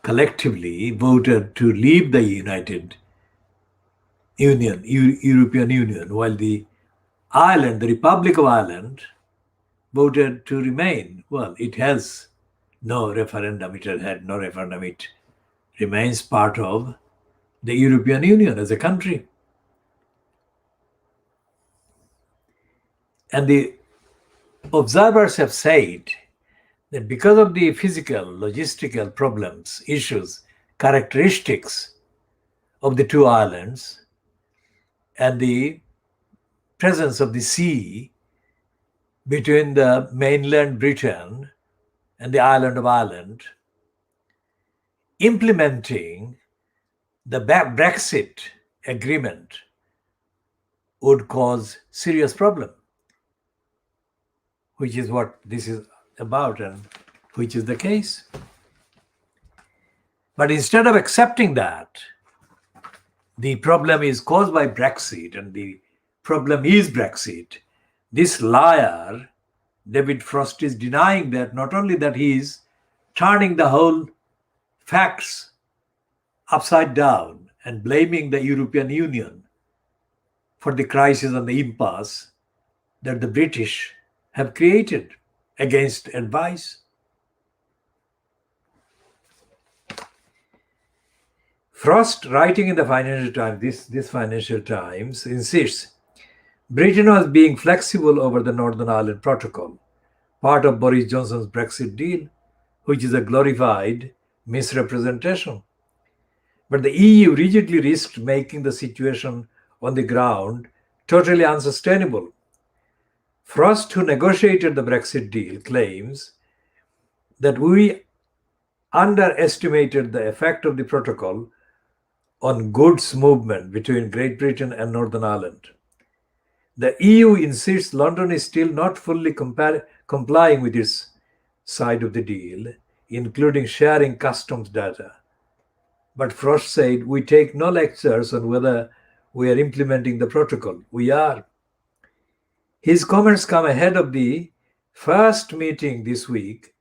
collectively voted to leave the United Union, European Union, while the Ireland, the Republic of Ireland, voted to remain. Well, it has no referendum, it has had no referendum, it remains part of the European Union as a country. And the observers have said that because of the physical, logistical problems, issues, characteristics of the two islands, and the presence of the sea between the mainland Britain and the island of Ireland, implementing the Brexit agreement would cause serious problem, which is what this is about and which is the case. But instead of accepting that the problem is caused by Brexit and the problem is Brexit, this liar, David Frost, is denying that. Not only that, he is turning the whole facts upside down and blaming the European Union for the crisis and the impasse that the British have created against advice. Frost, writing in the Financial Times, this Financial Times, insists Britain was being flexible over the Northern Ireland Protocol, part of Boris Johnson's Brexit deal, which is a glorified misrepresentation. But the EU rigidly risked making the situation on the ground totally unsustainable. Frost, who negotiated the Brexit deal, claims that we underestimated the effect of the protocol on goods movement between Great Britain and Northern Ireland. The EU insists London is still not fully complying with its side of the deal, including sharing customs data. But Frost said, we take no lectures on whether we are implementing the protocol. We are. His comments come ahead of the first meeting this week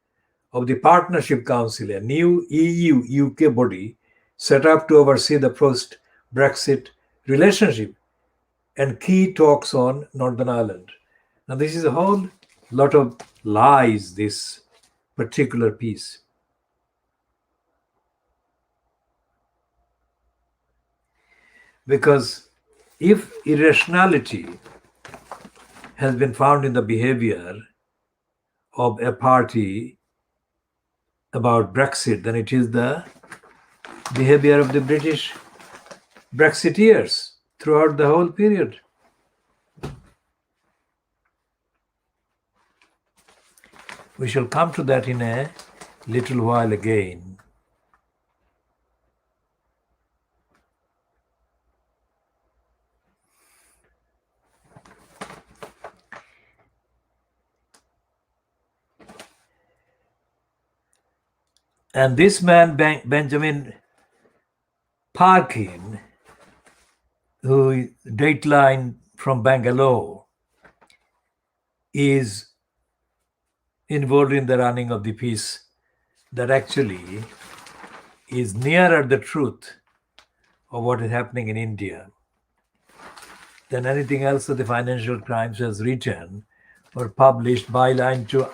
of the Partnership Council, a new EU-UK body set up to oversee the post-Brexit relationship and key talks on Northern Ireland. Now, this is a whole lot of lies, this particular piece. Because if irrationality has been found in the behavior of a party about Brexit, then it is the behavior of the British Brexiteers throughout the whole period. We shall come to that in a little while again. And this man, Benjamin Parkin, who Dateline from Bangalore, is involved in the running of the piece that actually is nearer the truth of what is happening in India than anything else that the Financial Times has written or published byline to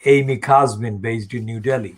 Amy Kasmin, based in New Delhi.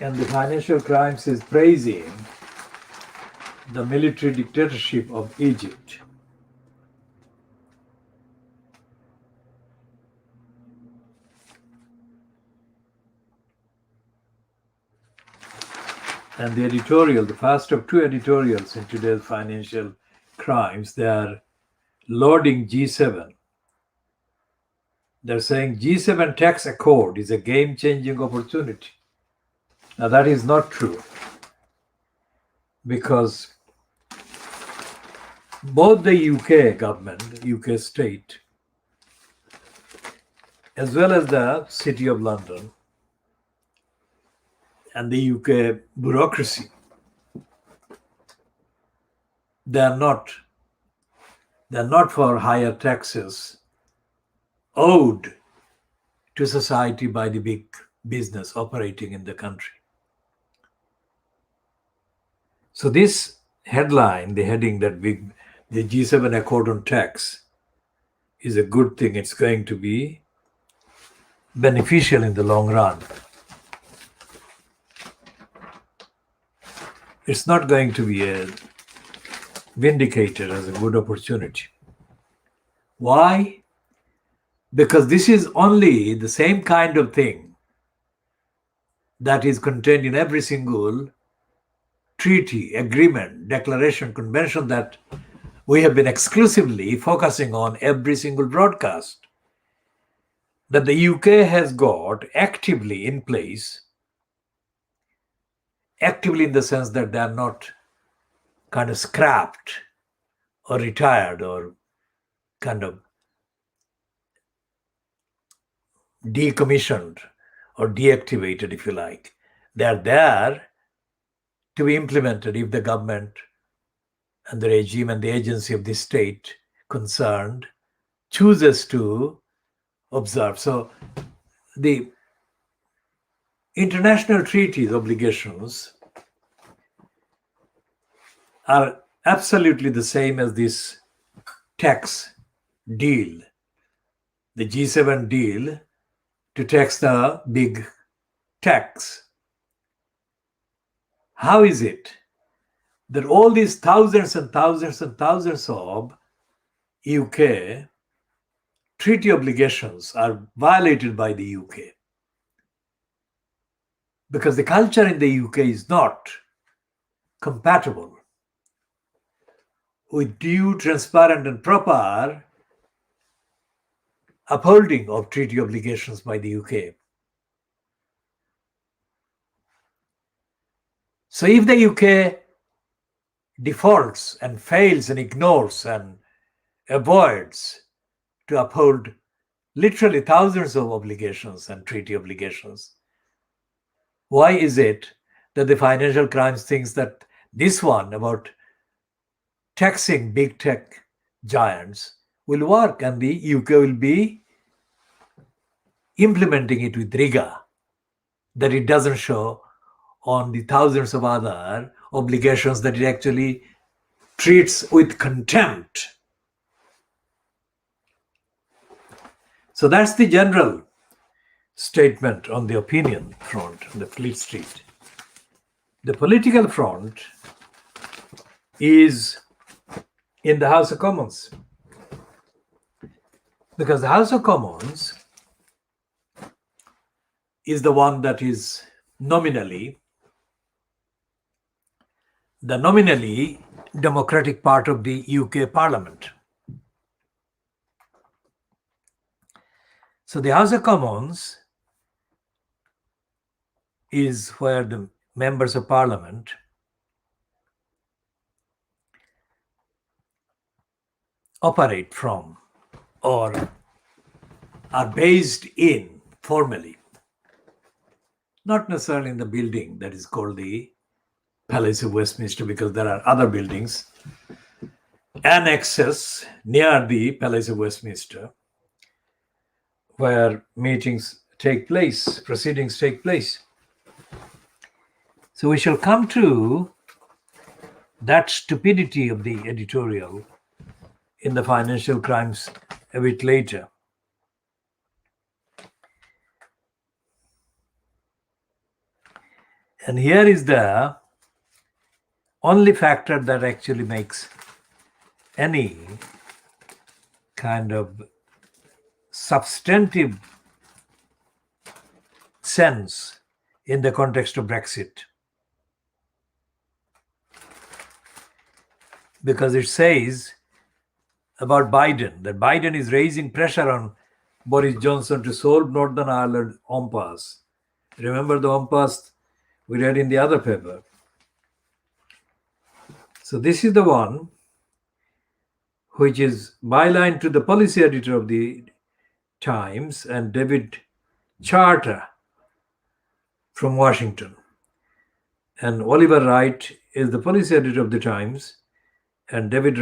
And the Financial Times is praising the military dictatorship of Egypt. And the editorial, the first of two editorials in today's Financial Times, they are lauding G7. They're saying G7 tax accord is a game-changing opportunity. Now, that is not true, because both the UK government, the UK state, as well as the City of London and the UK bureaucracy, they are not for higher taxes owed to society by the big business operating in the country. So this headline, the heading that the G7 Accord on Tax, is a good thing. It's going to be beneficial in the long run. It's not going to be vindicated as a good opportunity. Why? Because this is only the same kind of thing that is contained in every single treaty, agreement, declaration, convention that we have been exclusively focusing on every single broadcast, that the UK has got actively in place, actively in the sense that they are not kind of scrapped or retired or kind of decommissioned or deactivated, if you like. They are there to be implemented if the government and the regime and the agency of the state concerned chooses to observe. So the international treaties obligations are absolutely the same as this tax deal, the G7 deal to tax the big tax. How is it that all these thousands and thousands and thousands of UK treaty obligations are violated by the UK? Because the culture in the UK is not compatible with due, transparent, and proper upholding of treaty obligations by the UK. So if the UK defaults and fails and ignores and avoids to uphold literally thousands of obligations and treaty obligations, why is it that the Financial Crimes thinks that this one about taxing big tech giants will work and the UK will be implementing it with rigor, that it doesn't show on the thousands of other obligations that it actually treats with contempt? So that's the general statement on the opinion front, on the Fleet Street. The political front is in the House of Commons, because the House of Commons is the one that is nominally democratic part of the UK Parliament. So the House of Commons is where the members of Parliament operate from or are based in formally. Not necessarily in the building that is called the Palace of Westminster, because there are other buildings, annexes near the Palace of Westminster, where meetings take place, proceedings take place. So we shall come to that stupidity of the editorial in the Financial Crimes a bit later. And here is the only factor that actually makes any kind of substantive sense in the context of Brexit. Because it says about Biden that Biden is raising pressure on Boris Johnson to solve Northern Ireland impasse. Remember the impasse we read in the other paper. So this is the one which is byline to the policy editor of the Times and David Charter from Washington. And Oliver Wright is the policy editor of the Times, and David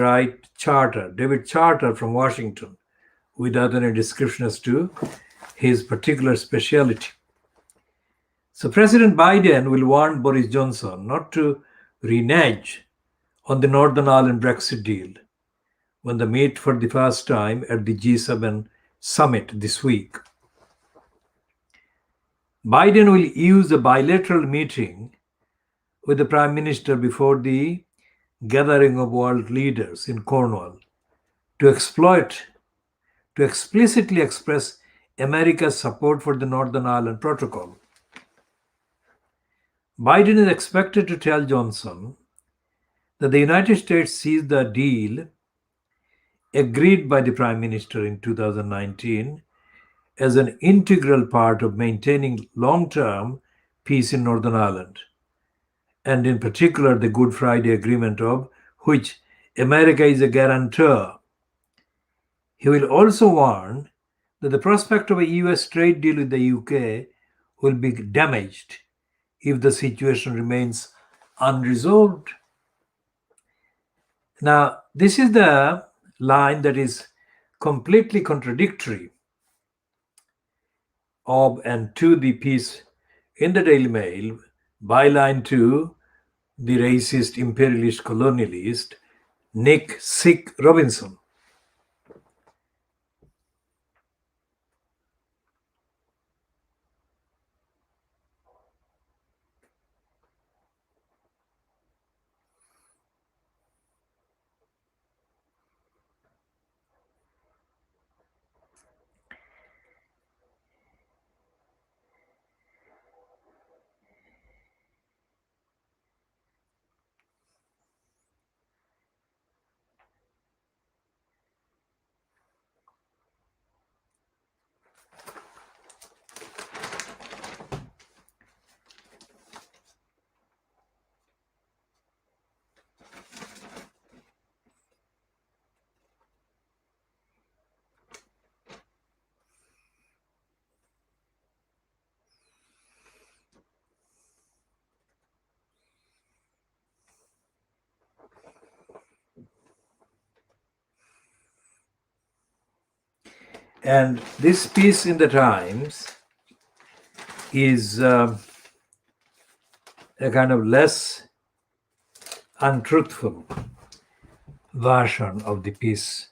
Charter from Washington, without any description as to his particular speciality. So President Biden will warn Boris Johnson not to renege on the Northern Ireland Brexit deal when they meet for the first time at the G7 summit this week. Biden will use a bilateral meeting with the Prime Minister before the gathering of world leaders in Cornwall to explicitly express America's support for the Northern Ireland Protocol. Biden is expected to tell Johnson that the United States sees the deal agreed by the Prime Minister in 2019 as an integral part of maintaining long-term peace in Northern Ireland, and in particular the Good Friday Agreement, of which America is a guarantor. He will also warn that the prospect of a US trade deal with the UK will be damaged if the situation remains unresolved. Now, this is the line that is completely contradictory of and to the piece in the Daily Mail, byline to the racist, imperialist, colonialist Nick Sick Robinson. And this piece in the Times is a kind of less untruthful version of the piece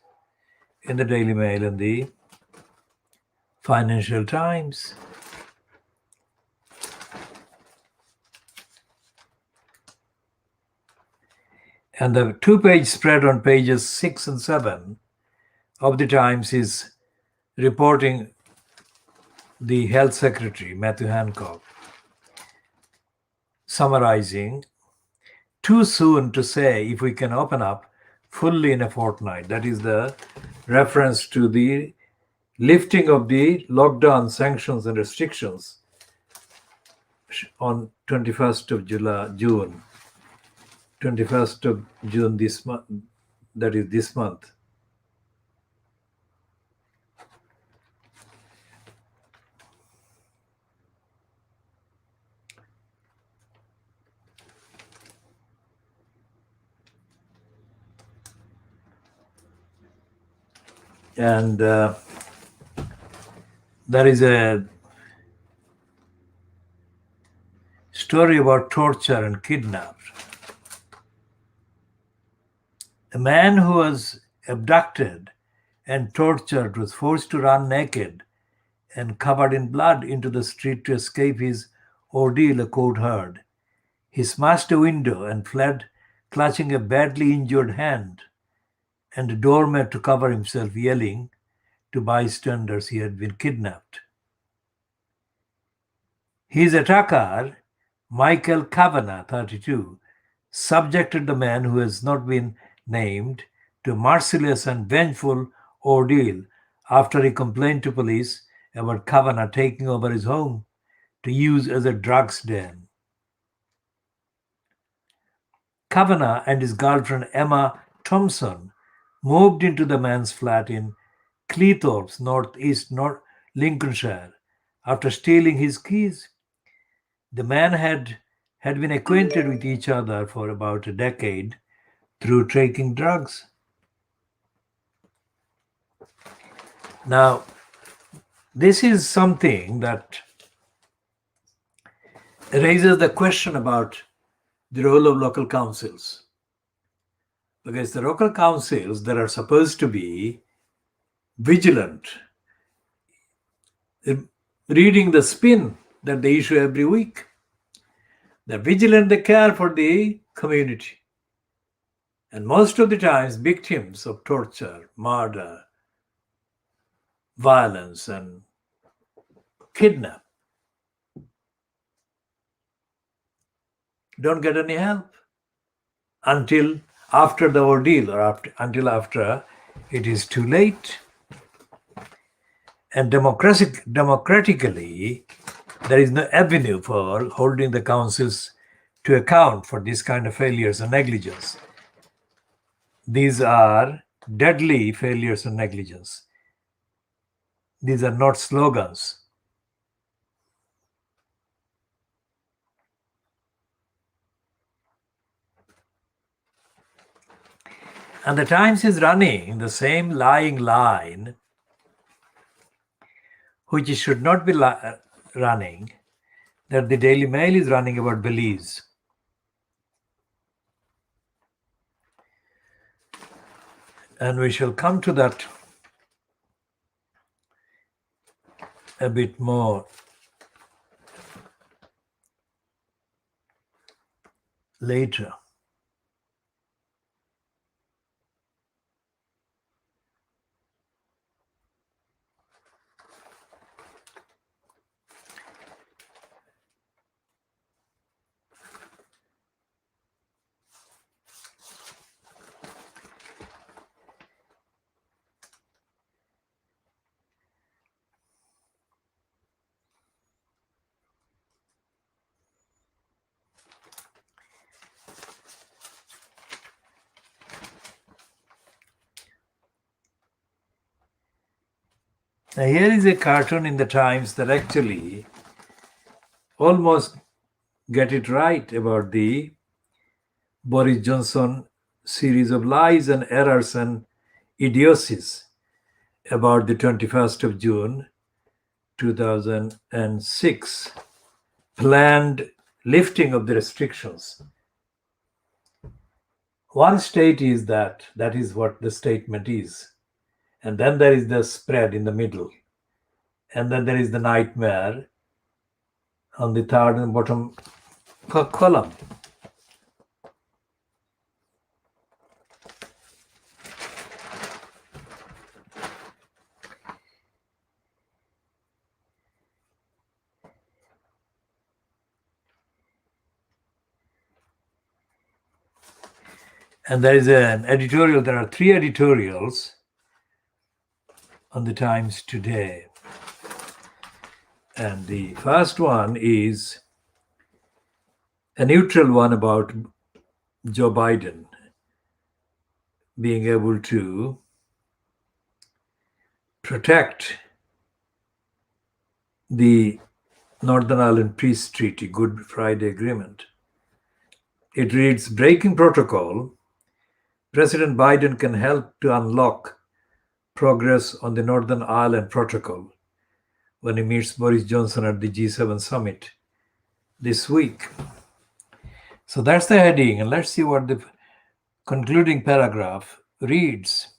in the Daily Mail and the Financial Times. And the two-page spread on pages 6 and 7 of the Times is reporting the Health Secretary, Matthew Hancock, summarizing, "Too soon to say if we can open up fully in a fortnight." That is the reference to the lifting of the lockdown sanctions and restrictions on 21st of June. 21st of June this month, that is this month. And there is a story about torture and kidnapped. A man who was abducted and tortured was forced to run naked and covered in blood into the street to escape his ordeal, a court heard. He smashed a window and fled, clutching a badly injured hand and a doormat to cover himself, yelling to bystanders he had been kidnapped. His attacker, Michael Kavanagh, 32, subjected the man, who has not been named, to a merciless and vengeful ordeal after he complained to police about Kavanagh taking over his home to use as a drugs den. Kavanagh and his girlfriend Emma Thompson moved into the man's flat in Cleethorpes, northeast Lincolnshire, after stealing his keys. The man had been acquainted with each other for about a decade through taking drugs. Now, this is something that raises the question about the role of local councils. Because the local councils that are supposed to be vigilant, reading the spin that they issue every week. They're vigilant, they care for the community. And most of the times, victims of torture, murder, violence, and kidnap don't get any help until after the ordeal or until after it is too late. And democratically, there is no avenue for holding the councils to account for this kind of failures and negligence. These are deadly failures and negligence. These are not slogans. And the Times is running the same lying line, which it should not be running, that the Daily Mail is running about Belize. And we shall come to that a bit more later. Now here is a cartoon in the Times that actually almost get it right about the Boris Johnson series of lies and errors and idiocies about the 21st of June 2006 planned lifting of the restrictions. One state is that is what the statement is. And then there is the spread in the middle. And then there is the nightmare on the third and bottom column. And there is an editorial, there are 3 editorials on the Times today. And the first one is a neutral one about Joe Biden being able to protect the Northern Ireland Peace Treaty, Good Friday Agreement. It reads, breaking protocol, President Biden can help to unlock progress on the Northern Ireland Protocol when he meets Boris Johnson at the G7 summit this week. So that's the heading, and let's see what the concluding paragraph reads.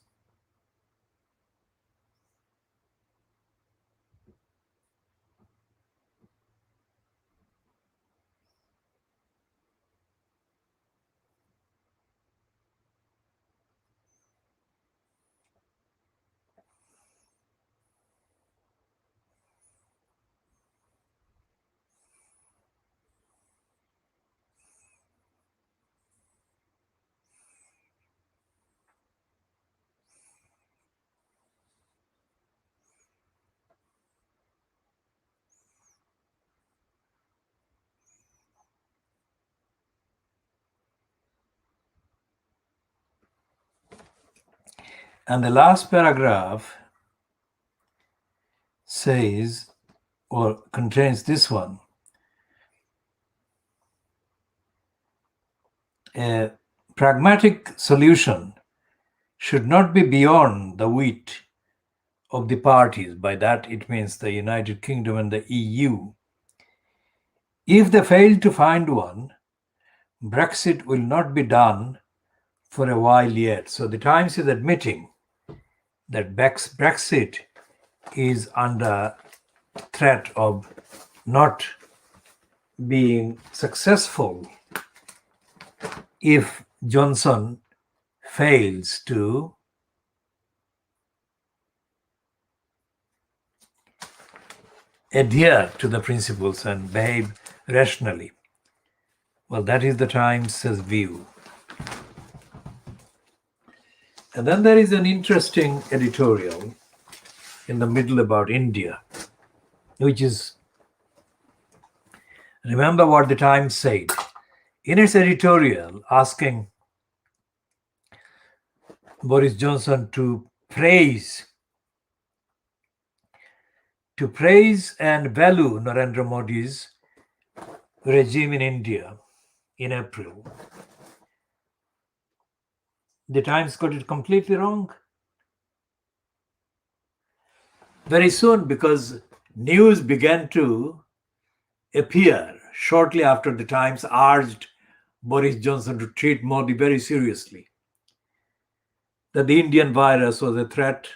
And the last paragraph says, or contains this one. A pragmatic solution should not be beyond the wit of the parties. By that it means the United Kingdom and the EU. If they fail to find one, Brexit will not be done for a while yet. So the Times is admitting that Brexit is under threat of not being successful if Johnson fails to adhere to the principles and behave rationally. Well, that is the Times' view. And then there is an interesting editorial in the middle about India, which is, remember what the Times said in its editorial asking Boris Johnson to praise and value Narendra Modi's regime in India in April. The Times got it completely wrong. Very soon, because news began to appear shortly after the Times urged Boris Johnson to treat Modi very seriously, that the Indian virus was a threat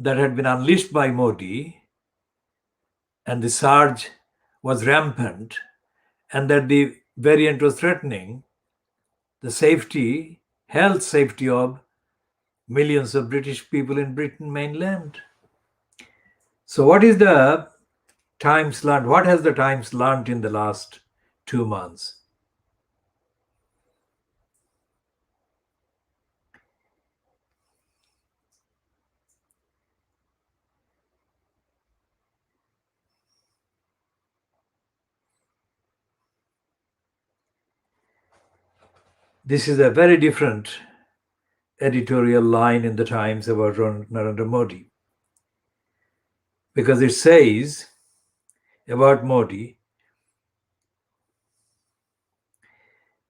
that had been unleashed by Modi, and the surge was rampant, and that the variant was threatening the health safety of millions of British people in Britain mainland. So what is the Times learned? What has the Times learned in the last 2 months? This is a very different editorial line in the Times about Narendra Modi, because it says about Modi,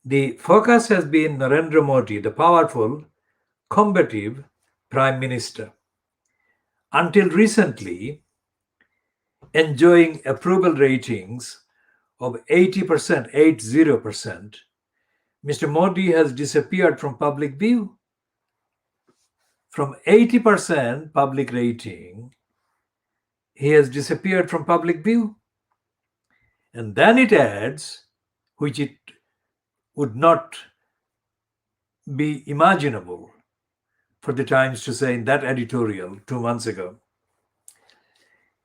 the focus has been Narendra Modi, the powerful, combative Prime Minister. Until recently, enjoying approval ratings of 80%, 80%, Mr. Modi has disappeared from public view. From 80% public rating, he has disappeared from public view. And then it adds, which it would not be imaginable for the Times to say in that editorial 2 months ago,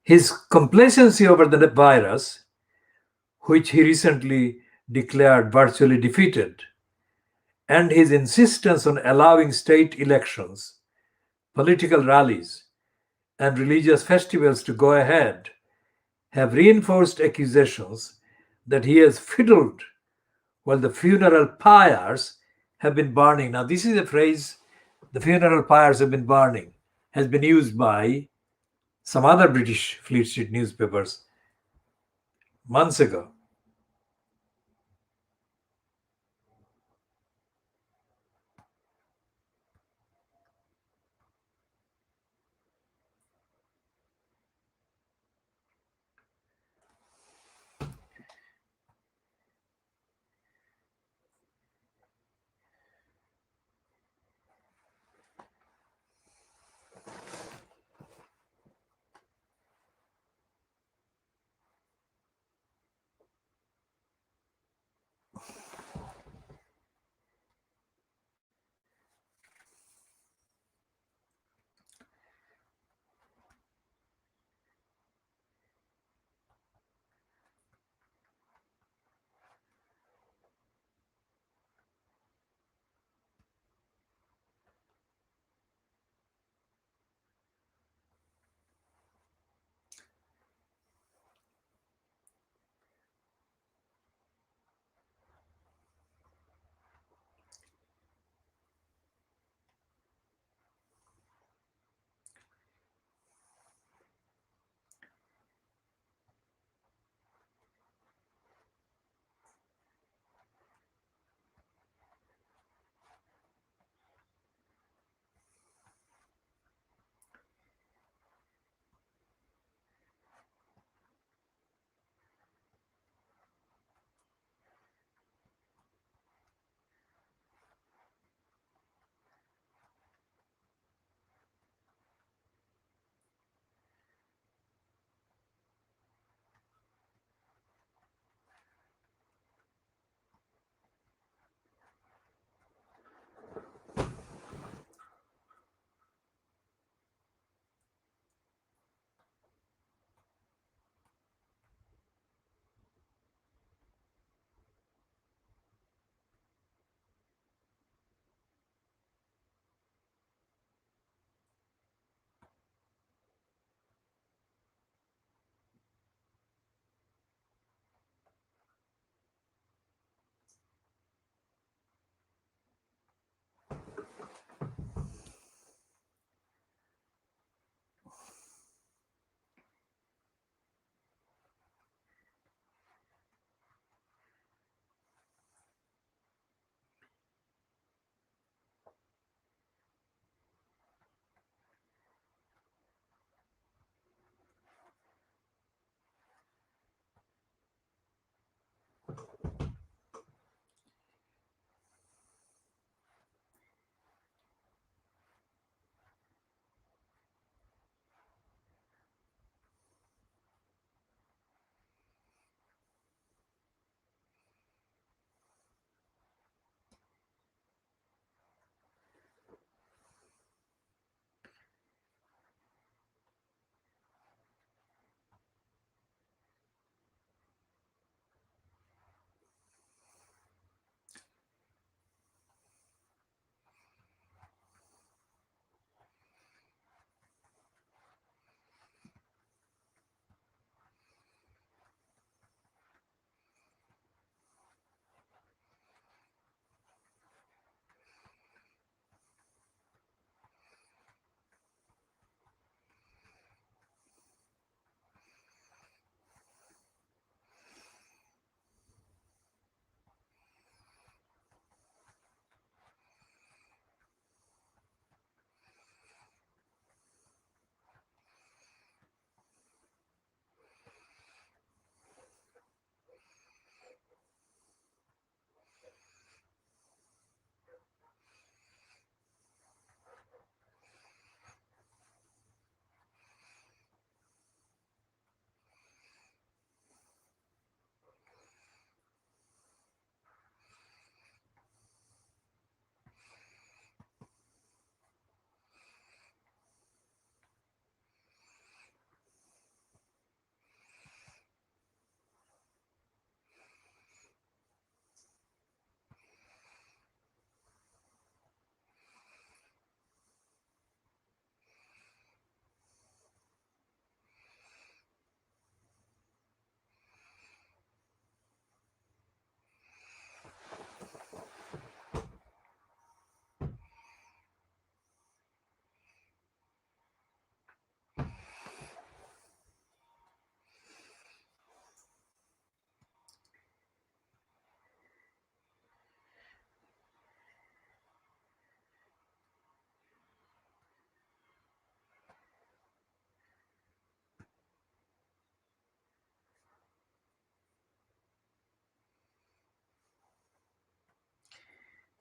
his complacency over the virus, which he recently declared virtually defeated, and his insistence on allowing state elections, political rallies, and religious festivals to go ahead have reinforced accusations that he has fiddled while the funeral pyres have been burning. Now, this is a phrase, the funeral pyres have been burning, has been used by some other British Fleet Street newspapers months ago.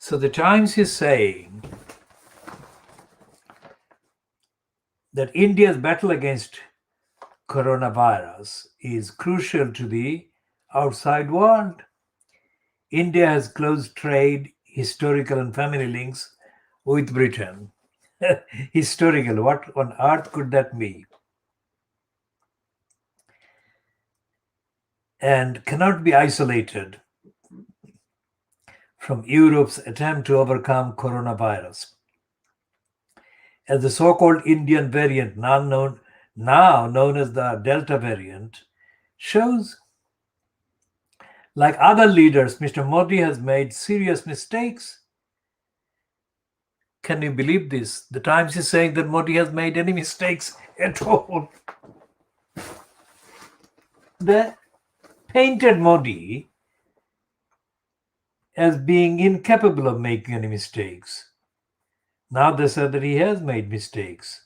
So the Times is saying that India's battle against coronavirus is crucial to the outside world. India has close trade, historical and family links with Britain. Historical, what on earth could that be? And cannot be isolated from Europe's attempt to overcome coronavirus. As the so-called Indian variant, now known as the Delta variant, shows, like other leaders, Mr. Modi has made serious mistakes. Can you believe this? The Times is saying that Modi has made any mistakes at all. They painted Modi as being incapable of making any mistakes. Now they say that he has made mistakes.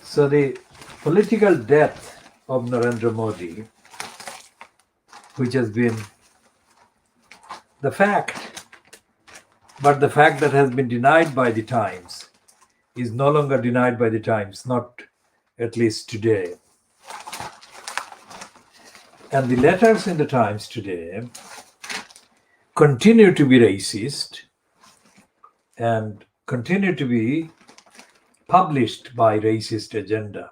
So the political death of Narendra Modi, which has been the fact, but the fact that has been denied by the Times, is no longer denied by the Times, not at least today. And the letters in the Times today continue to be racist and continue to be published by racist agenda.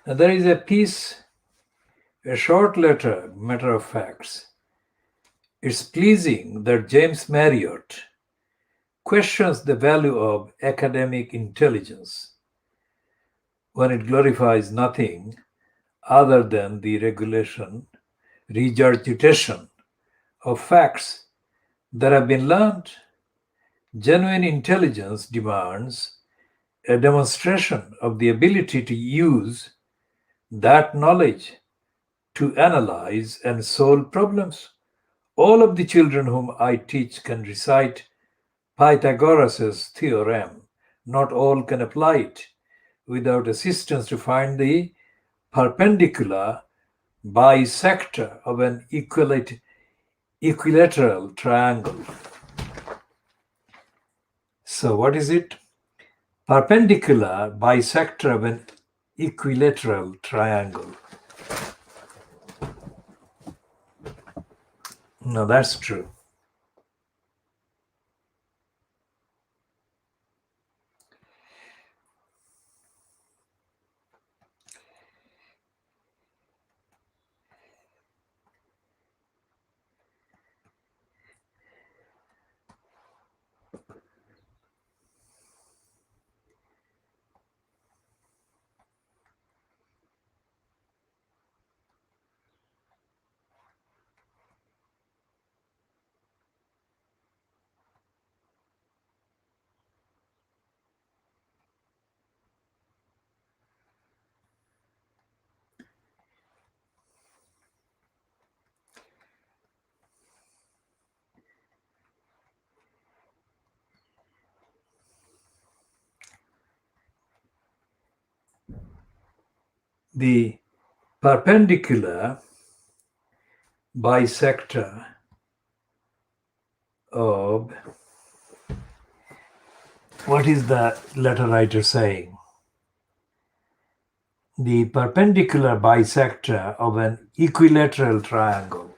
Now there is a piece, a short letter, matter of facts. It's pleasing that James Marriott questions the value of academic intelligence when it glorifies nothing other than the regurgitation of facts that have been learned. Genuine intelligence demands a demonstration of the ability to use that knowledge to analyze and solve problems. All of the children whom I teach can recite Pythagoras' theorem. Not all can apply it without assistance to find the perpendicular bisector of an equilateral triangle. So what is it? Perpendicular bisector of an equilateral triangle. No, that's true. The perpendicular bisector of, what is the letter writer saying? The perpendicular bisector of an equilateral triangle.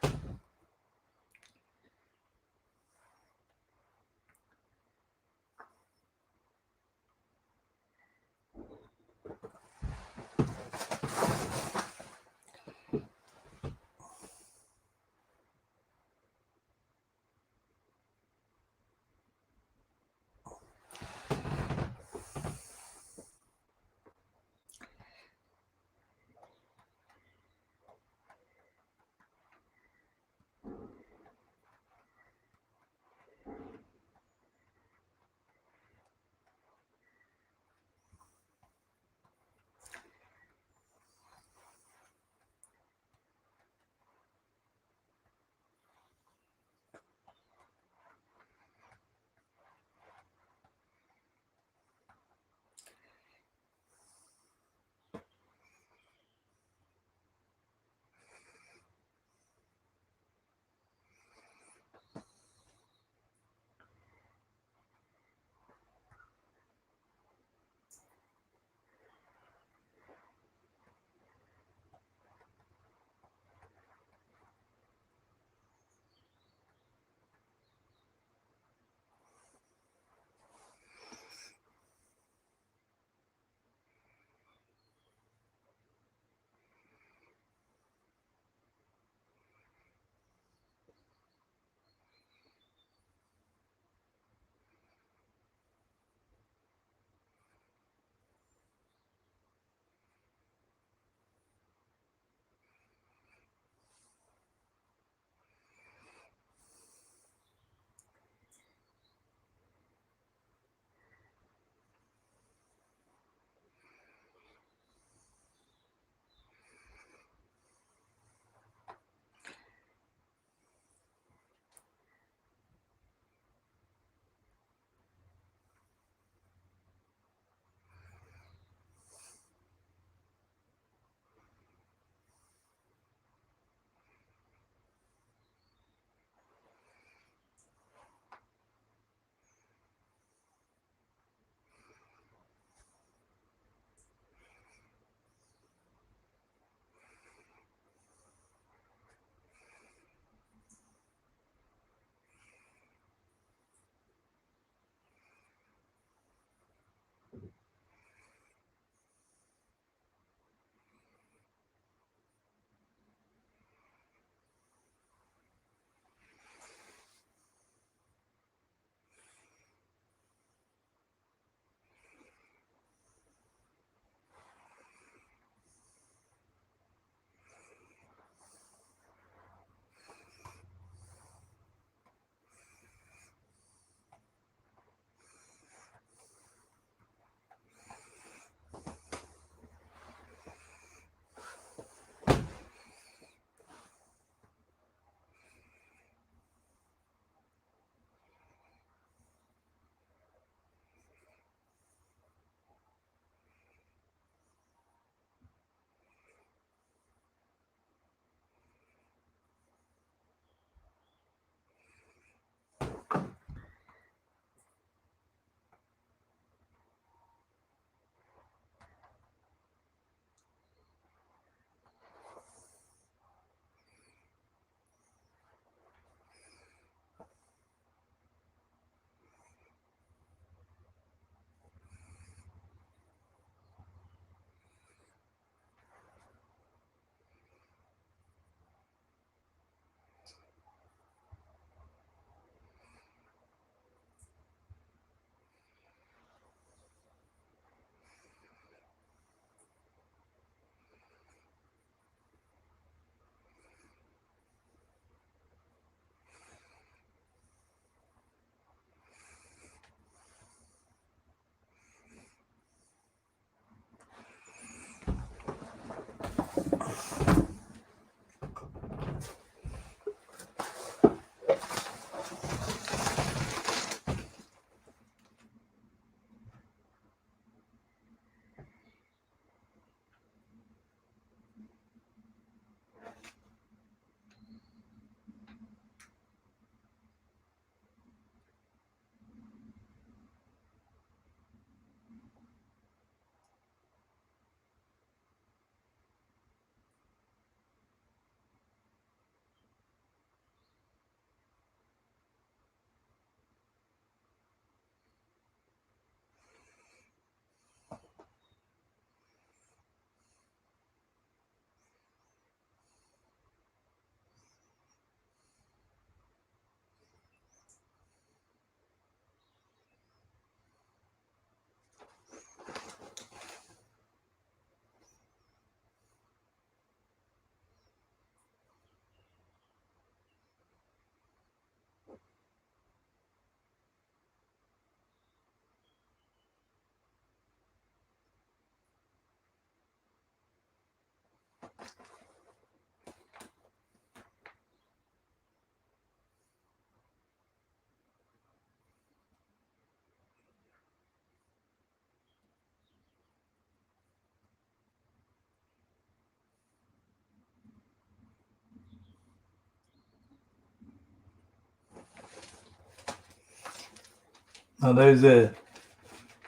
Now, there is a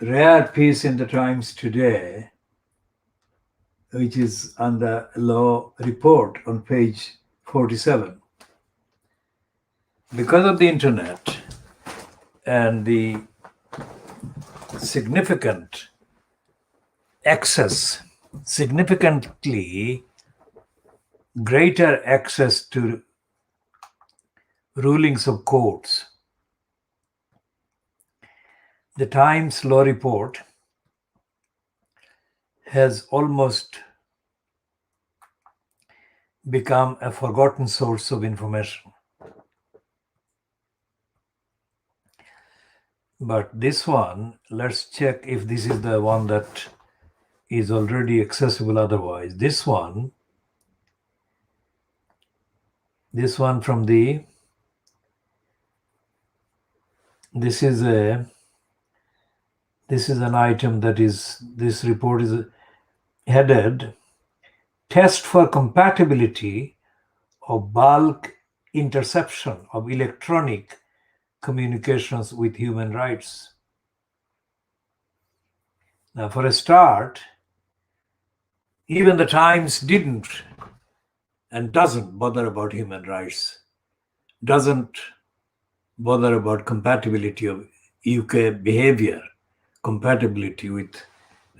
rare piece in the Times today, which is on the law report on page 47. Because of the internet and the significant access, significantly greater access to rulings of courts, the Times law report has almost become a forgotten source of information. But this one, let's check if this is the one that is already accessible otherwise. This one from the, this is an item that is, this report is headed Test for Compatibility of Bulk Interception of Electronic Communications with Human Rights. Now, for a start, even the Times didn't and doesn't bother about human rights, doesn't bother about compatibility of UK behavior, compatibility with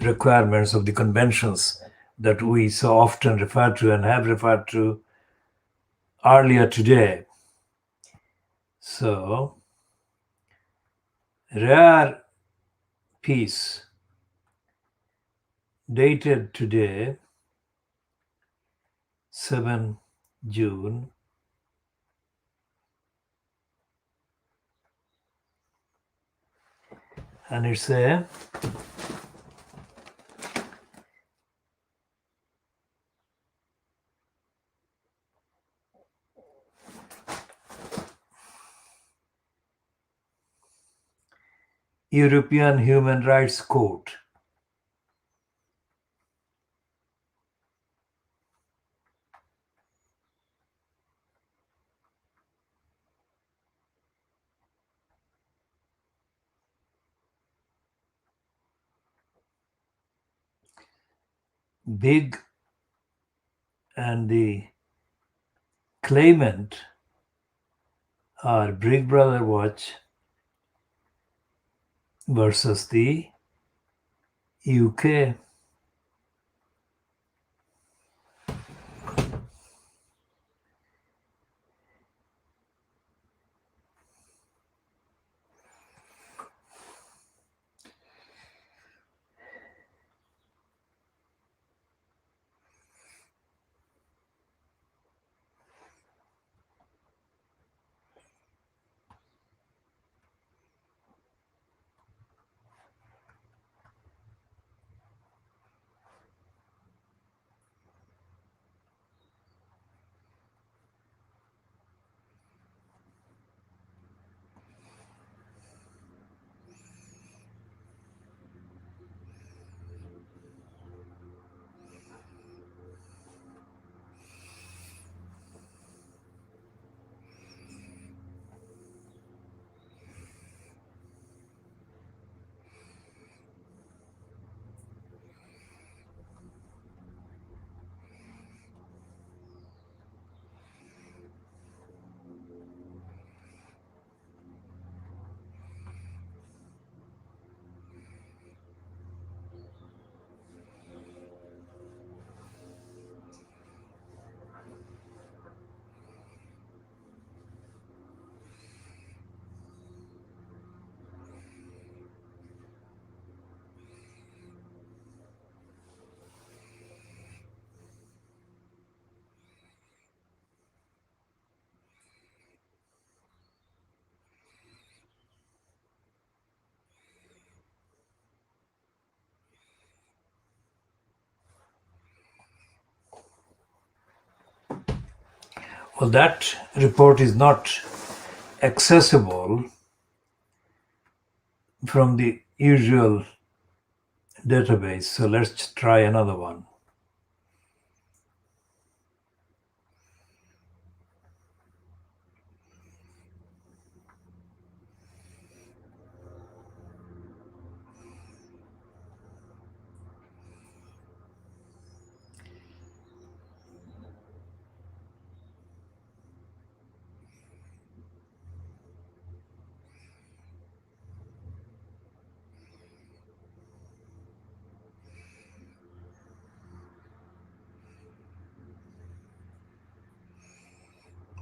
requirements of the conventions that we so often refer to and have referred to earlier today. So, rare piece dated today, 7 June, and it's a European Human Rights Court. Big and the claimant are Big Brother Watch versus the UK. Well, that report is not accessible from the usual database. So let's try another one.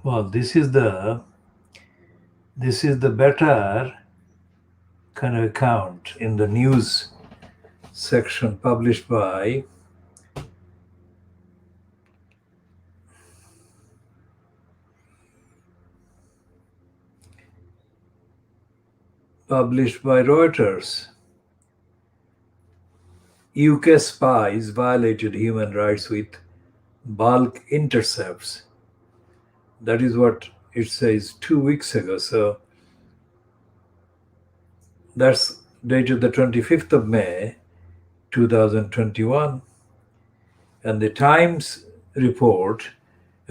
Well, this is the better kind of account in the news section published by Reuters. UK spies violated human rights with bulk intercepts. That is what it says 2 weeks ago. So that's dated the 25th of May 2021. And the Times report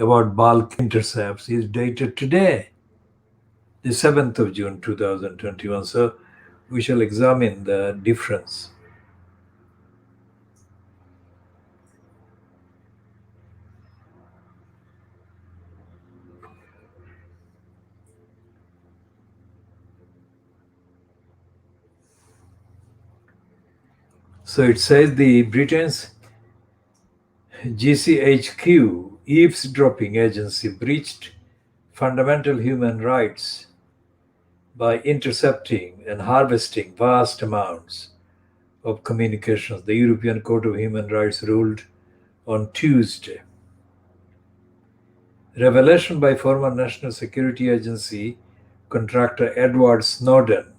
about bulk intercepts is dated today, the 7th of June 2021. So we shall examine the difference. So it says the Britain's GCHQ eavesdropping agency breached fundamental human rights by intercepting and harvesting vast amounts of communications, the European Court of Human Rights ruled on Tuesday. Revelation by former National Security Agency contractor Edward Snowden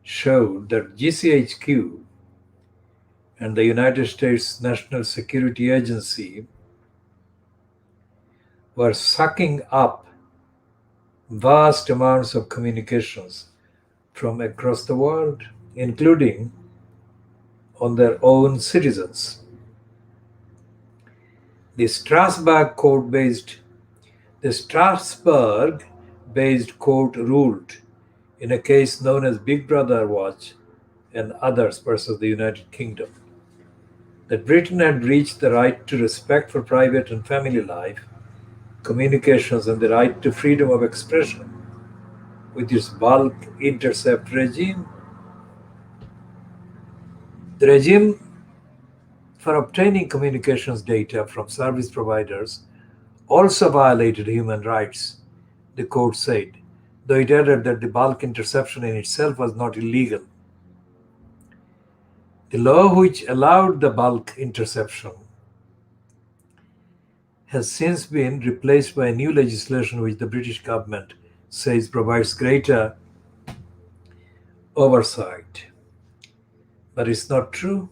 showed that GCHQ and the United States National Security Agency were sucking up vast amounts of communications from across the world, including on their own citizens. The Strasbourg based court ruled in a case known as Big Brother Watch and others versus the United Kingdom that Britain had breached the right to respect for private and family life, communications, and the right to freedom of expression with its bulk intercept regime. The regime for obtaining communications data from service providers also violated human rights, the court said, though it added that the bulk interception in itself was not illegal. The law which allowed the bulk interception has since been replaced by new legislation which the British government says provides greater oversight. But it's not true.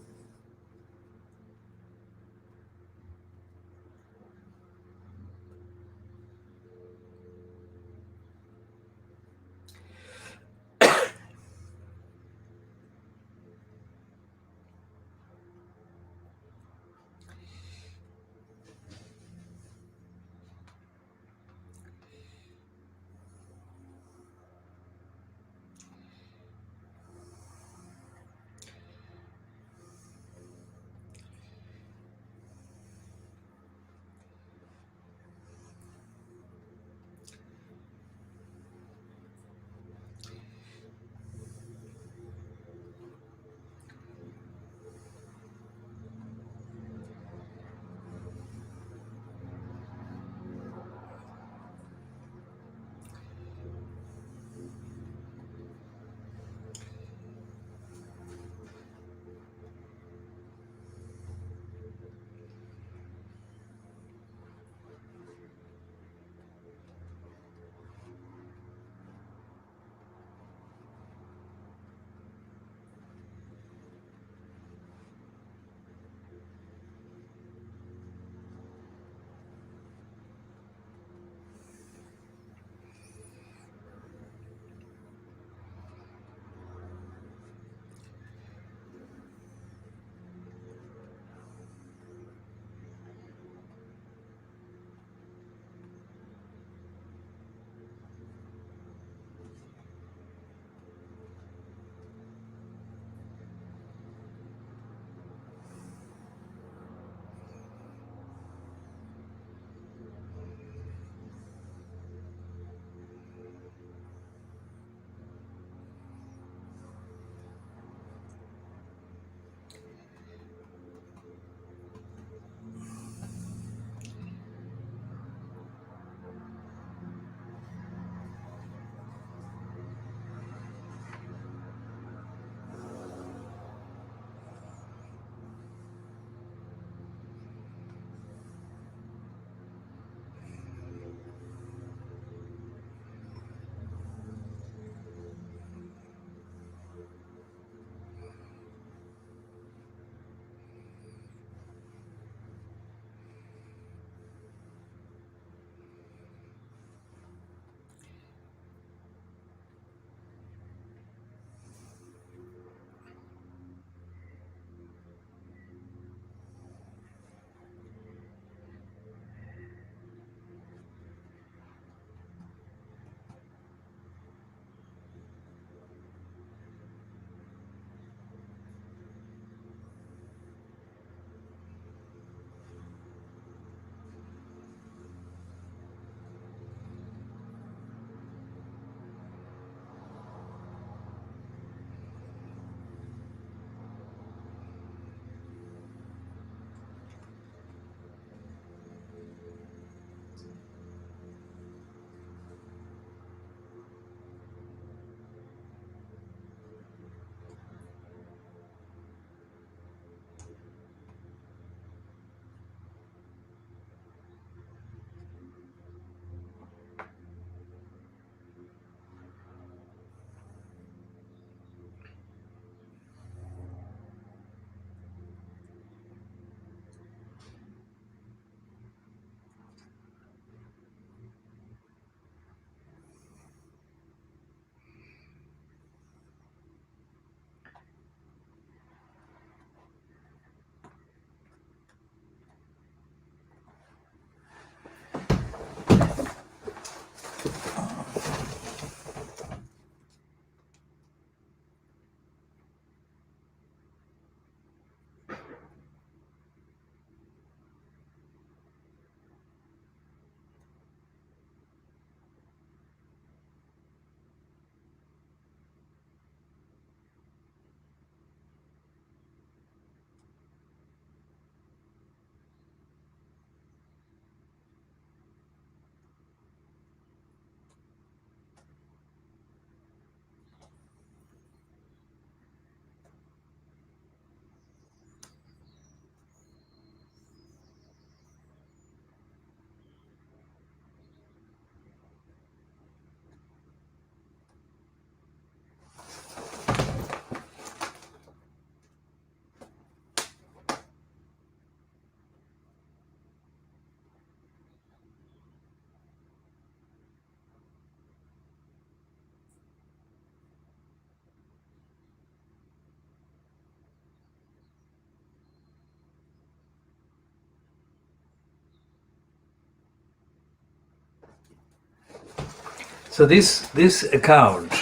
So this account,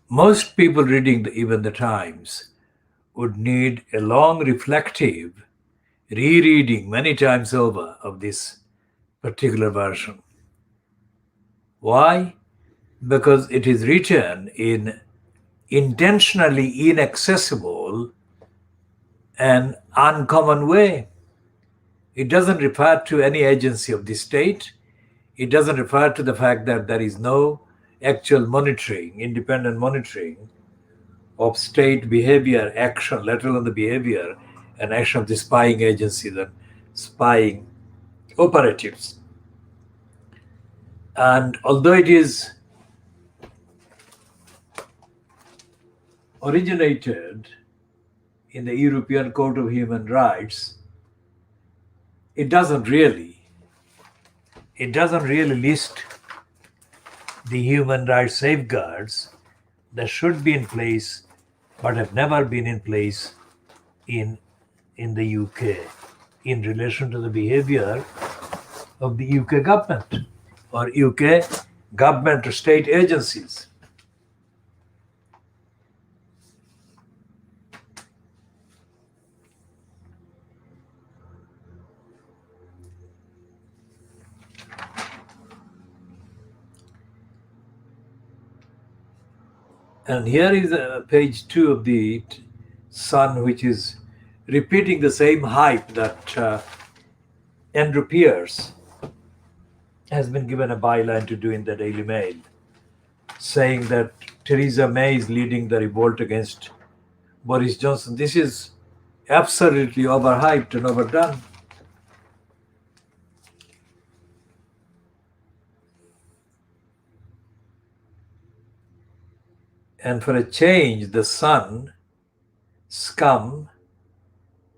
most people reading even the Times would need a long reflective rereading many times over of this particular version. Why? Because it is written in intentionally inaccessible and uncommon way. It doesn't refer to any agency of the state. It doesn't refer to the fact that there is no actual monitoring, independent monitoring of state behavior, action, let alone the behavior and action of the spying agencies and spying operatives. And although it is originated in the European Court of Human Rights, it doesn't really list the human rights safeguards that should be in place but have never been in place in the UK in relation to the behavior of the UK government or UK government or state agencies. And here is page 2 of the Sun, which is repeating the same hype that Andrew Pierce has been given a byline to do in the Daily Mail, saying that Theresa May is leading the revolt against Boris Johnson. This is absolutely overhyped and overdone. And for a change, the Sun scum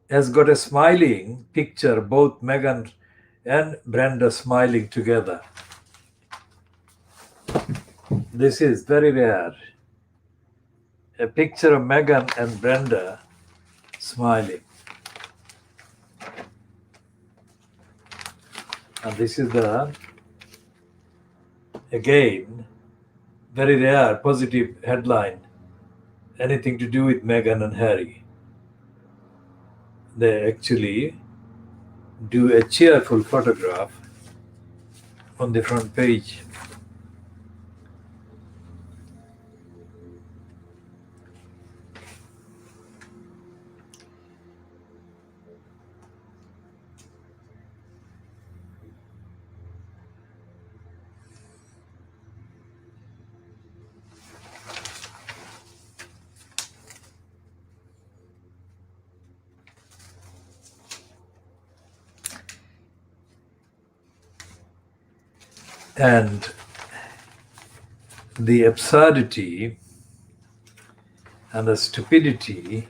has got a smiling picture, both Meghan and Brenda smiling together. This is very rare. A picture of Meghan and Brenda smiling. And this is again, very rare positive headline. Anything to do with Meghan and Harry. They actually do a cheerful photograph on the front page. And the absurdity and the stupidity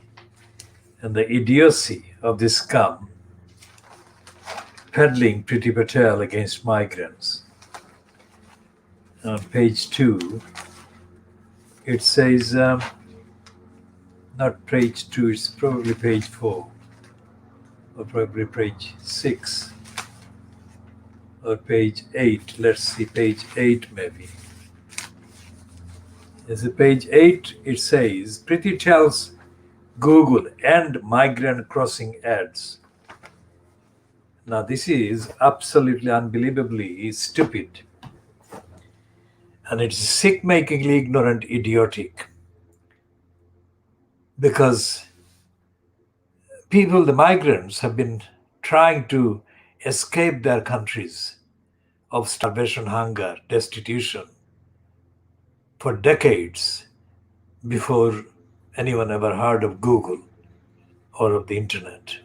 and the idiocy of this scum peddling Priti Patel against migrants. On page 2, it says, not page 2, it's probably page 4, or probably page 6, or page 8. Let's see, page 8 maybe. Is it page 8? It says, Priti tells Google end migrant crossing ads. Now this is absolutely unbelievably stupid. And it's sick-makingly ignorant, idiotic. Because people, the migrants, have been trying to escape their countries of starvation, hunger, destitution for decades before anyone ever heard of Google or of the internet.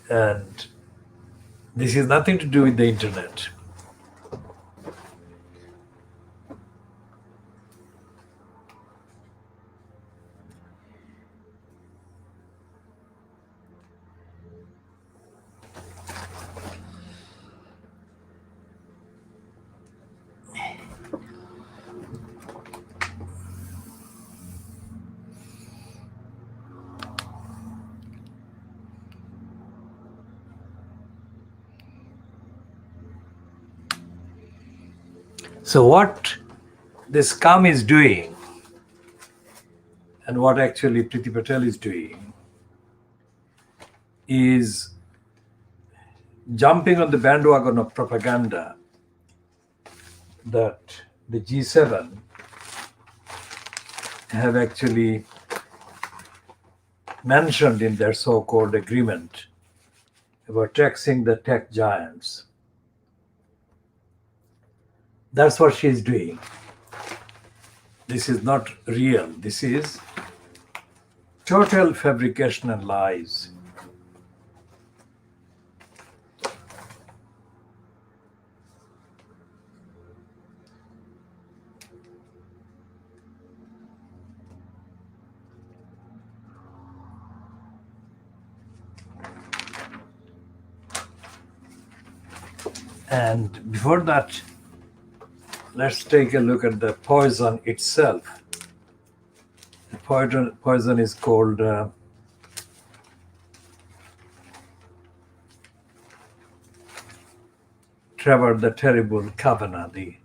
And this has nothing to do with the internet. So what this scum is doing, and what actually Priti Patel is doing, is jumping on the bandwagon of propaganda that the G7 have actually mentioned in their so-called agreement about taxing the tech giants. That's what she's doing. This is not real. This is total fabrication and lies. And before that, let's take a look at the poison itself. The poison is called Trevor the Terrible Kavanagh.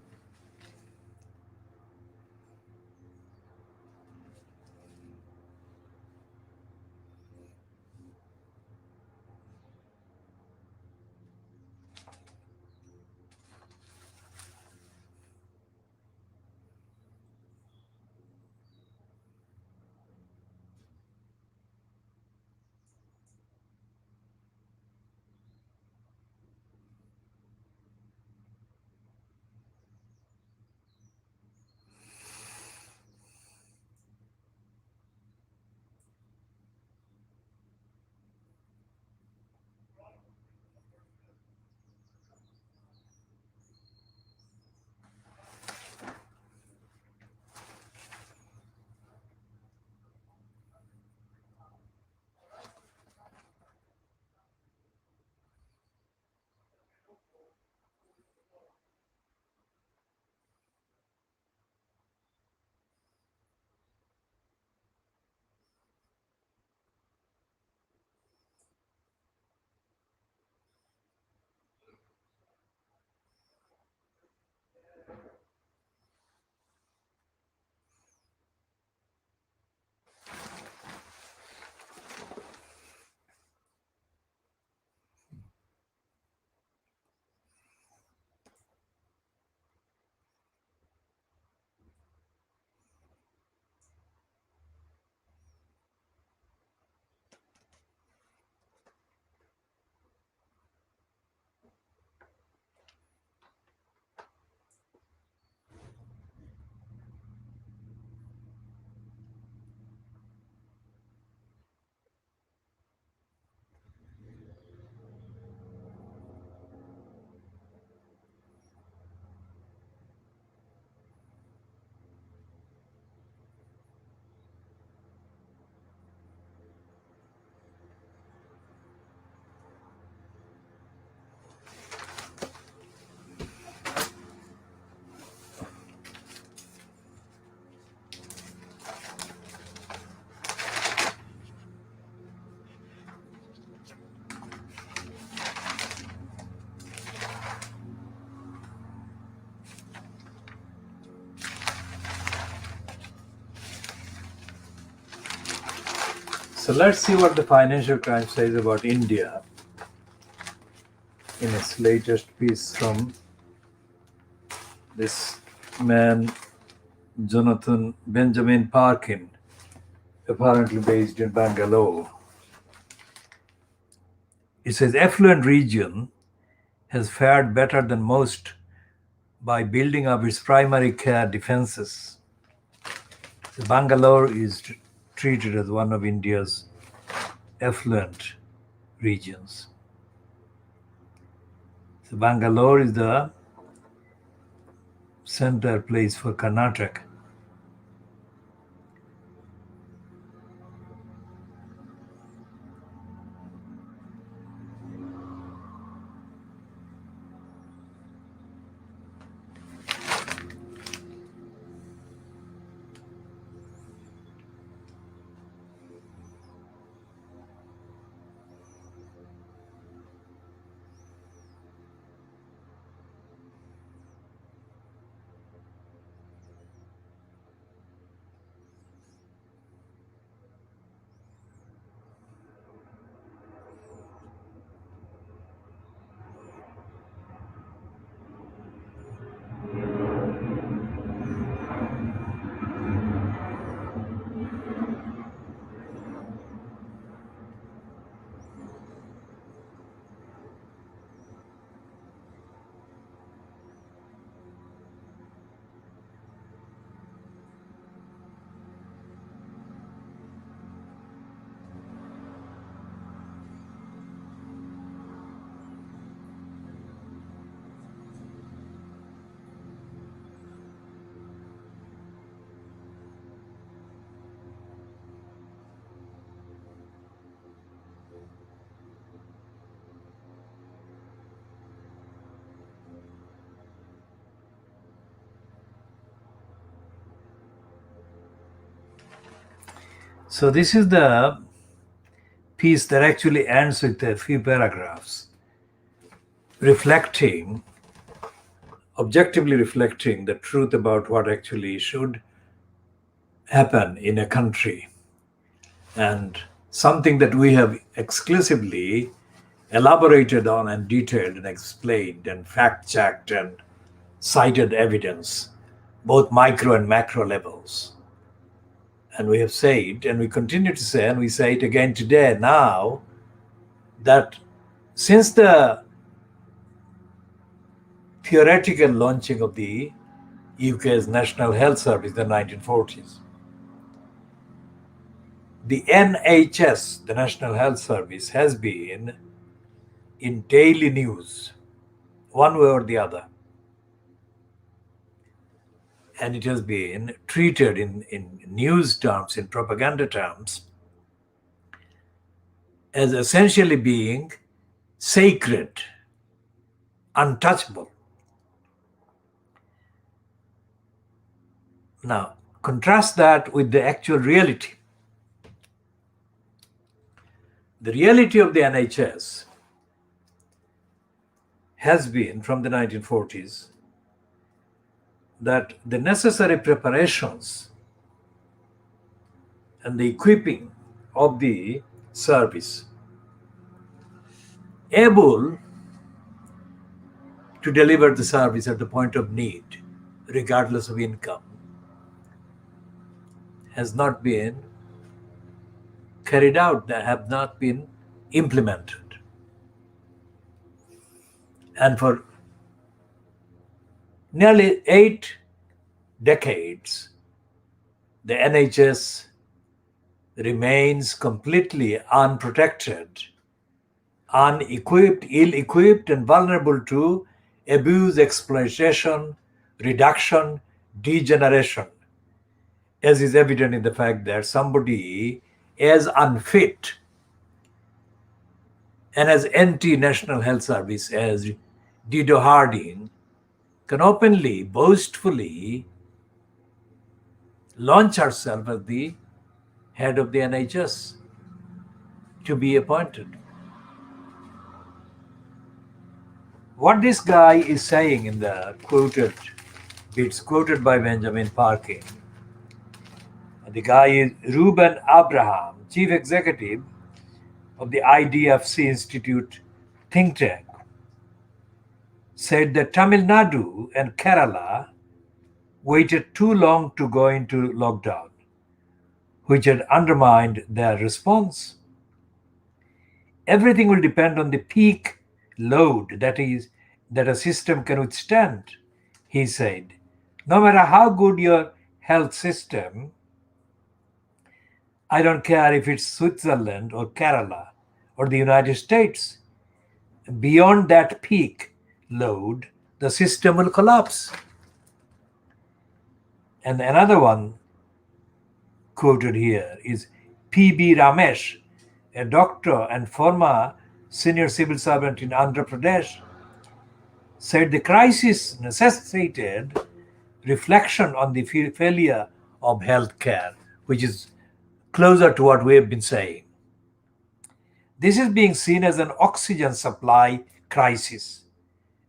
So let's see what the Financial Times says about India in its latest piece from this man, Jonathan Benjamin Parkin, apparently based in Bangalore. It says affluent region has fared better than most by building up its primary care defenses. So Bangalore is treated as one of India's affluent regions. So Bangalore is the center place for Karnataka. So this is the piece that actually ends with a few paragraphs objectively reflecting the truth about what actually should happen in a country, and something that we have exclusively elaborated on and detailed and explained and fact-checked and cited evidence, both micro and macro levels. And we have said, and we continue to say, and we say it again today now, that since the theoretical launching of the UK's National Health Service in the 1940s, the NHS, the National Health Service, has been in daily news, one way or the other. And it has been treated in news terms, in propaganda terms, as essentially being sacred, untouchable. Now, contrast that with the actual reality. The reality of the NHS has been, from the 1940s, that the necessary preparations and the equipping of the service able to deliver the service at the point of need, regardless of income, has not been carried out, that have not been implemented. And for nearly 8 decades, the NHS remains completely unprotected, unequipped, ill-equipped, and vulnerable to abuse, exploitation, reduction, degeneration, as is evident in the fact that somebody as unfit and as anti-national health service as Dido Harding can openly, boastfully launch herself as the head of the NHS to be appointed. What this guy is saying in the quoted bits quoted by Benjamin Parkin, the guy is Reuben Abraham, chief executive of the IDFC Institute think tank, said that Tamil Nadu and Kerala waited too long to go into lockdown, which had undermined their response. Everything will depend on the peak load that a system can withstand, he said. No matter how good your health system, I don't care if it's Switzerland or Kerala or the United States, beyond that peak load, the system will collapse. And another one quoted here is P.B. Ramesh, a doctor and former senior civil servant in Andhra Pradesh, said the crisis necessitated reflection on the failure of healthcare, which is closer to what we have been saying. This is being seen as an oxygen supply crisis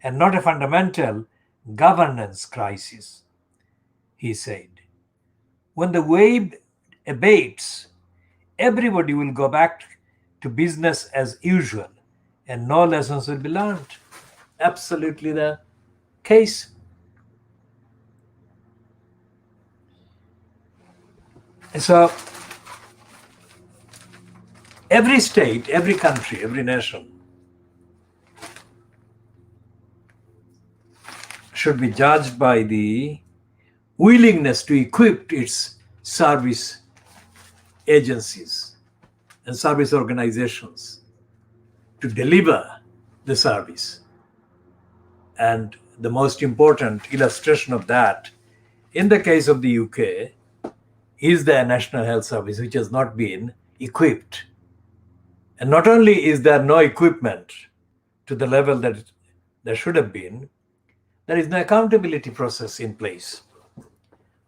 and not a fundamental governance crisis, he said. When the wave abates, everybody will go back to business as usual and no lessons will be learned. Absolutely the case. So every state, every country, every nation should be judged by the willingness to equip its service agencies and service organizations to deliver the service. And the most important illustration of that, in the case of the UK, is the National Health Service, which has not been equipped. And not only is there no equipment to the level that there should have been, there is no accountability process in place.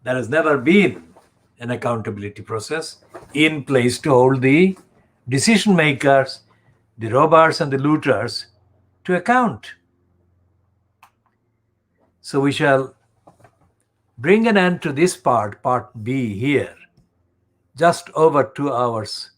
There has never been an accountability process in place to hold the decision makers, the robbers and the looters to account. So we shall bring an end to this part B here, just over 2 hours